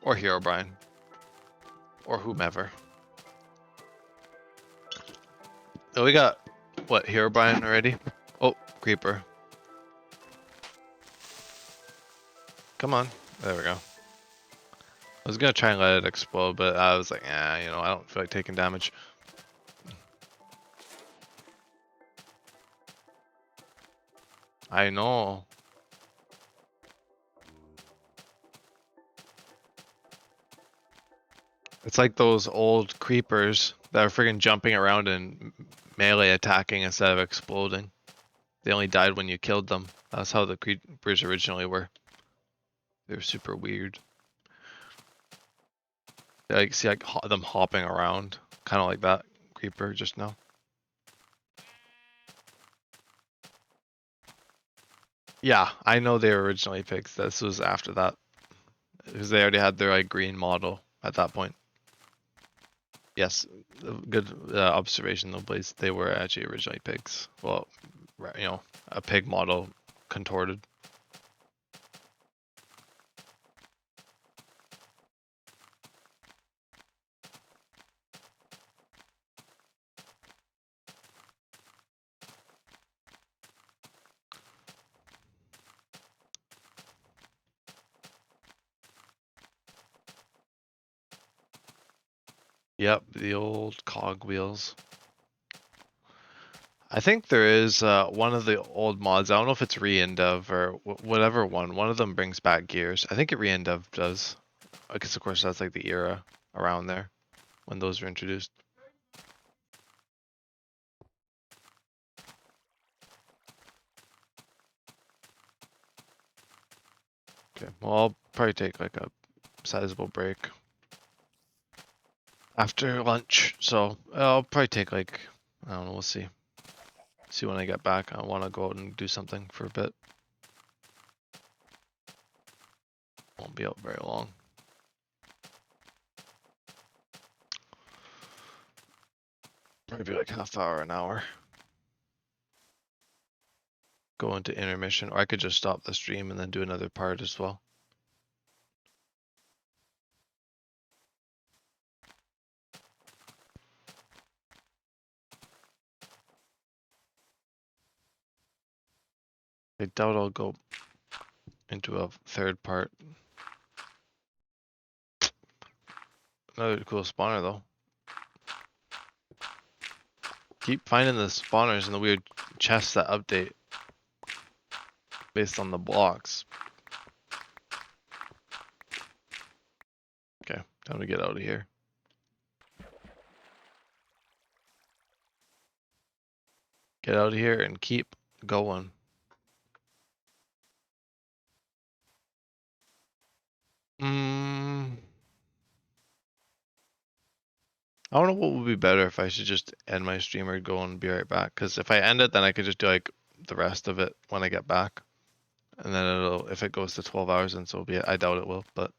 Or Herobrine. Or whomever. Oh, we got, what, Herobrine already? Oh, Creeper. Come on. There we go. I was gonna try and let it explode, but I was like, I don't feel like taking damage. I know. It's like those old creepers that are friggin' jumping around and melee attacking instead of exploding. They only died when you killed them. That's how the creepers originally were. They were super weird. Like, see like them hopping around, kind of like that creeper just now. Yeah, I know they were originally pigs. This was after that, because they already had their like green model at that point. Yes, good observation though, Blaze. They were actually originally pigs. Well, a pig model contorted. Yep, the old cog wheels. I think there is one of the old mods. I don't know if it's re-endev or whatever one. One of them brings back gears. I think it re-endev does. I guess of course that's like the era around there when those were introduced. Okay, well I'll probably take like a sizable break after lunch. So I'll probably take like, I don't know, we'll see. See when I get back. I want to go out and do something for a bit. Won't be out very long. Maybe like half hour, an hour. Go into intermission, or I could just stop the stream and then do another part as well. I doubt I'll go into a third part. Another cool spawner though. Keep finding the spawners and the weird chests that update based on the blocks. Okay, time to get out of here. Get out of here and keep going. I don't know what would be better if I should just end my stream or go and be right back. Because if I end it, then I could just do like the rest of it when I get back. And then it'll, if it goes to 12 hours, then so be it. I doubt it will, but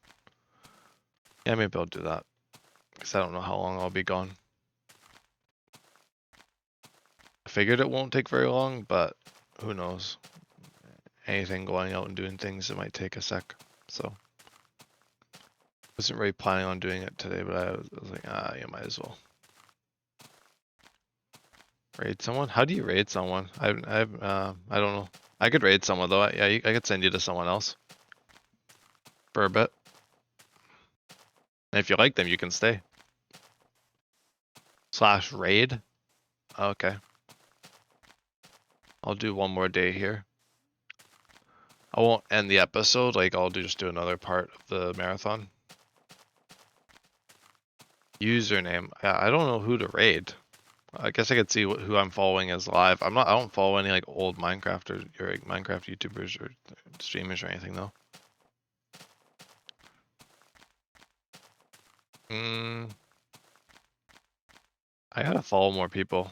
yeah, maybe I'll do that. Because I don't know how long I'll be gone. I figured it won't take very long, but who knows. Anything going out and doing things, it might take a sec. So wasn't really planning on doing it today, but I was like, you might as well. Raid someone? How do you raid someone? I don't know. I could raid someone though. Yeah, I could send you to someone else for a bit. And if you like them, you can stay. / raid. Okay. I'll do one more day here. I won't end the episode. Like I'll just do another part of the marathon. Username. Yeah, I don't know who to raid. I guess I could see who I'm following is live. I don't follow any like old Minecrafters or like Minecraft YouTubers or streamers or anything though. I gotta follow more people.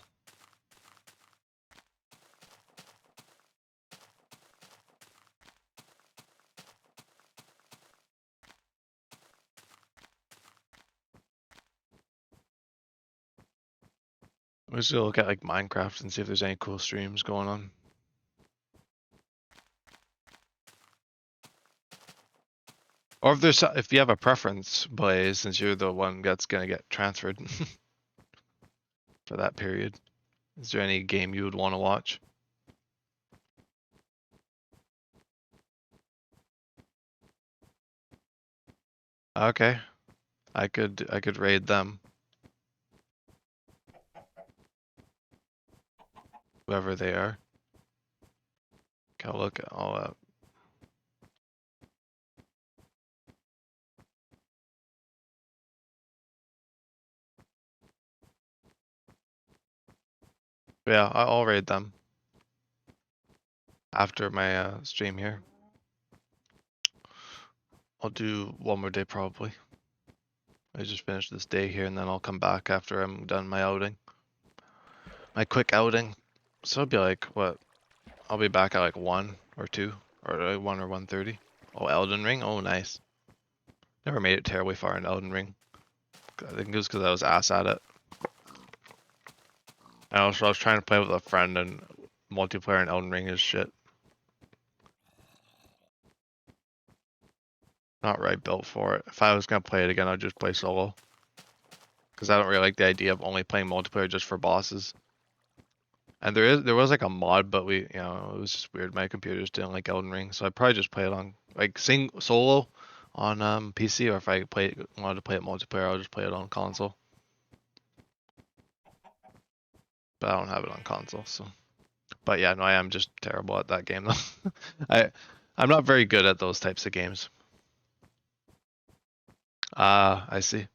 I'm just gonna look at like Minecraft and see if there's any cool streams going on. Or if you have a preference, Blaze, since you're the one that's gonna get transferred for that period. Is there any game you would want to watch? Okay. I could raid them. Whoever they are. Okay, I'll look at all that. Yeah, I'll raid them after my stream here. I'll do one more day probably. I just finished this day here and then I'll come back after I'm done my outing. My quick outing. So it'll be like, what? I'll be back at like 1 or 2 or like 1 or 1:30. Oh, Elden Ring? Oh, nice. Never made it terribly far in Elden Ring. I think it was because I was ass at it. And also I was trying to play with a friend and multiplayer in Elden Ring is shit. Not right built for it. If I was gonna play it again, I'd just play solo. Because I don't really like the idea of only playing multiplayer just for bosses. And there was like a mod, but it was just weird. My computer just didn't like Elden Ring, so I'd probably just play it on like solo on PC, or if I wanted to play it multiplayer, I'll just play it on console. but I don't have it on console, so. But yeah, no, I am just terrible at that game though. I'm not very good at those types of games. Ah, I see.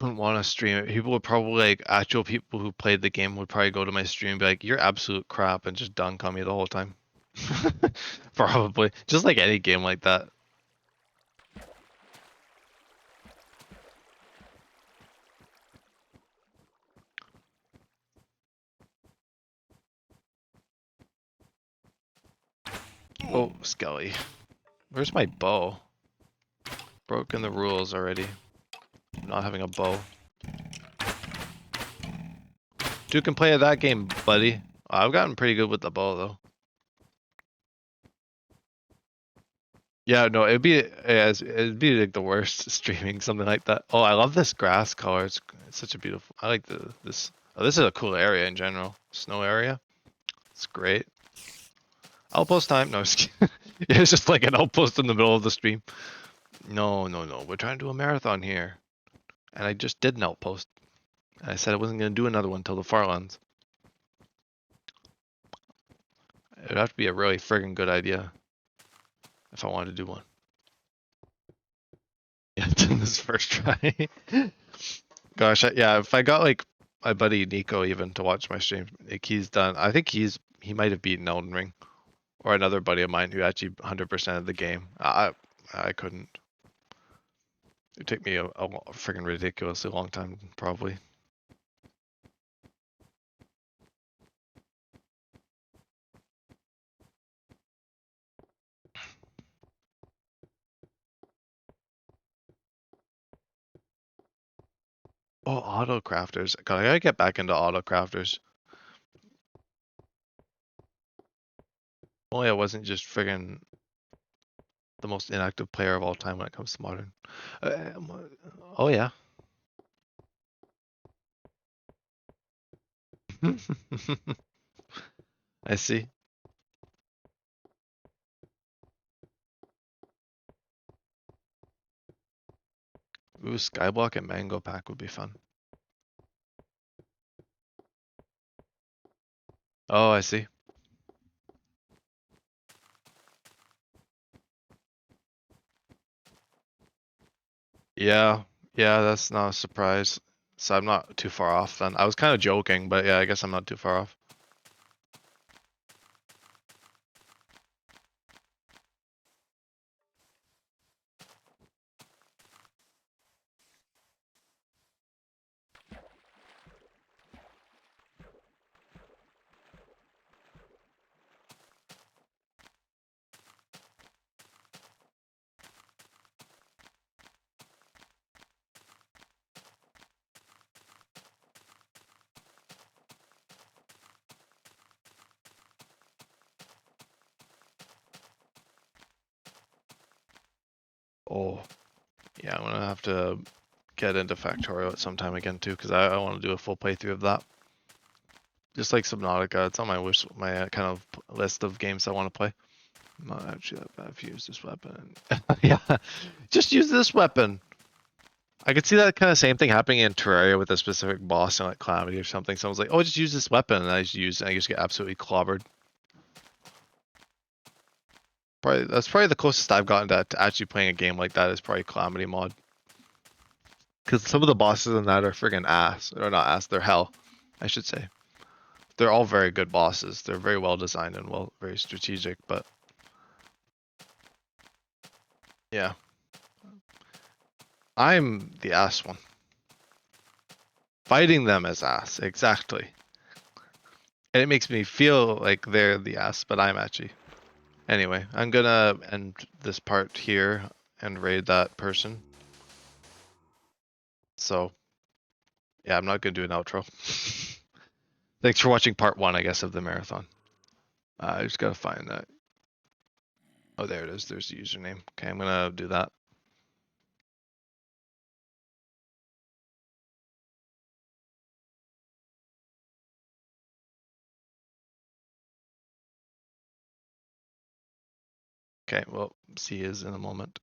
Wouldn't want to stream it. People would probably like actual people who played the game would probably go to my stream and be like, "You're absolute crap," and just dunk on me the whole time. Probably, just like any game like that. Oh, Skelly. Where's my bow? Broken the rules already. Not having a bow. Dude can play that game, buddy. I've gotten pretty good with the bow though. Yeah, no, it'd be like the worst streaming something like that. Oh, I love this grass color. It's such a beautiful. I like this. Oh, this is a cool area in general. Snow area. It's great. Outpost time. No, it's just like an outpost in the middle of the stream. No, no, no. We're trying to do a marathon here, and I just did an outpost. And I said I wasn't gonna do another one until the Farlands. It'd have to be a really friggin' good idea if I wanted to do one. Yeah, it's in this first try. Gosh, yeah, if I got like my buddy Nico even to watch my stream, like he's done. I think he might have beaten Elden Ring, or another buddy of mine who actually 100% of the game. I couldn't. It took me a freaking ridiculously long time, probably. Oh, auto crafters. God, I gotta get back into auto crafters. Only I wasn't just friggin' the most inactive player of all time when it comes to modern. Oh yeah. I see. Ooh, Skyblock and Mango Pack would be fun. Oh, I see. Yeah, yeah, that's not a surprise. So I'm not too far off then. I was kind of joking, but yeah, I guess I'm not too far off. Oh, yeah, I'm gonna have to get into Factorio at some time again too, because I want to do a full playthrough of that. Just like Subnautica, it's on my kind of list of games I want to play. I'm not actually that bad if you use this weapon. Yeah, just use this weapon. I could see that kind of same thing happening in Terraria with a specific boss in like Calamity or something. Someone's like, "Oh, just use this weapon," and I just get absolutely clobbered. That's probably the closest I've gotten to actually playing a game like that is probably Calamity mod. Because some of the bosses in that are friggin' ass. Or not ass, they're hell, I should say. They're all very good bosses. They're very well designed and very strategic, but yeah. I'm the ass one. Fighting them as ass, exactly. And it makes me feel like they're the ass, but I'm actually. Anyway, I'm gonna end this part here and raid that person. So, yeah, I'm not gonna do an outro. Thanks for watching part 1, I guess, of the marathon. I just gotta find that. Oh, there it is. There's the username. Okay, I'm gonna do that. Okay, well, see you in a moment.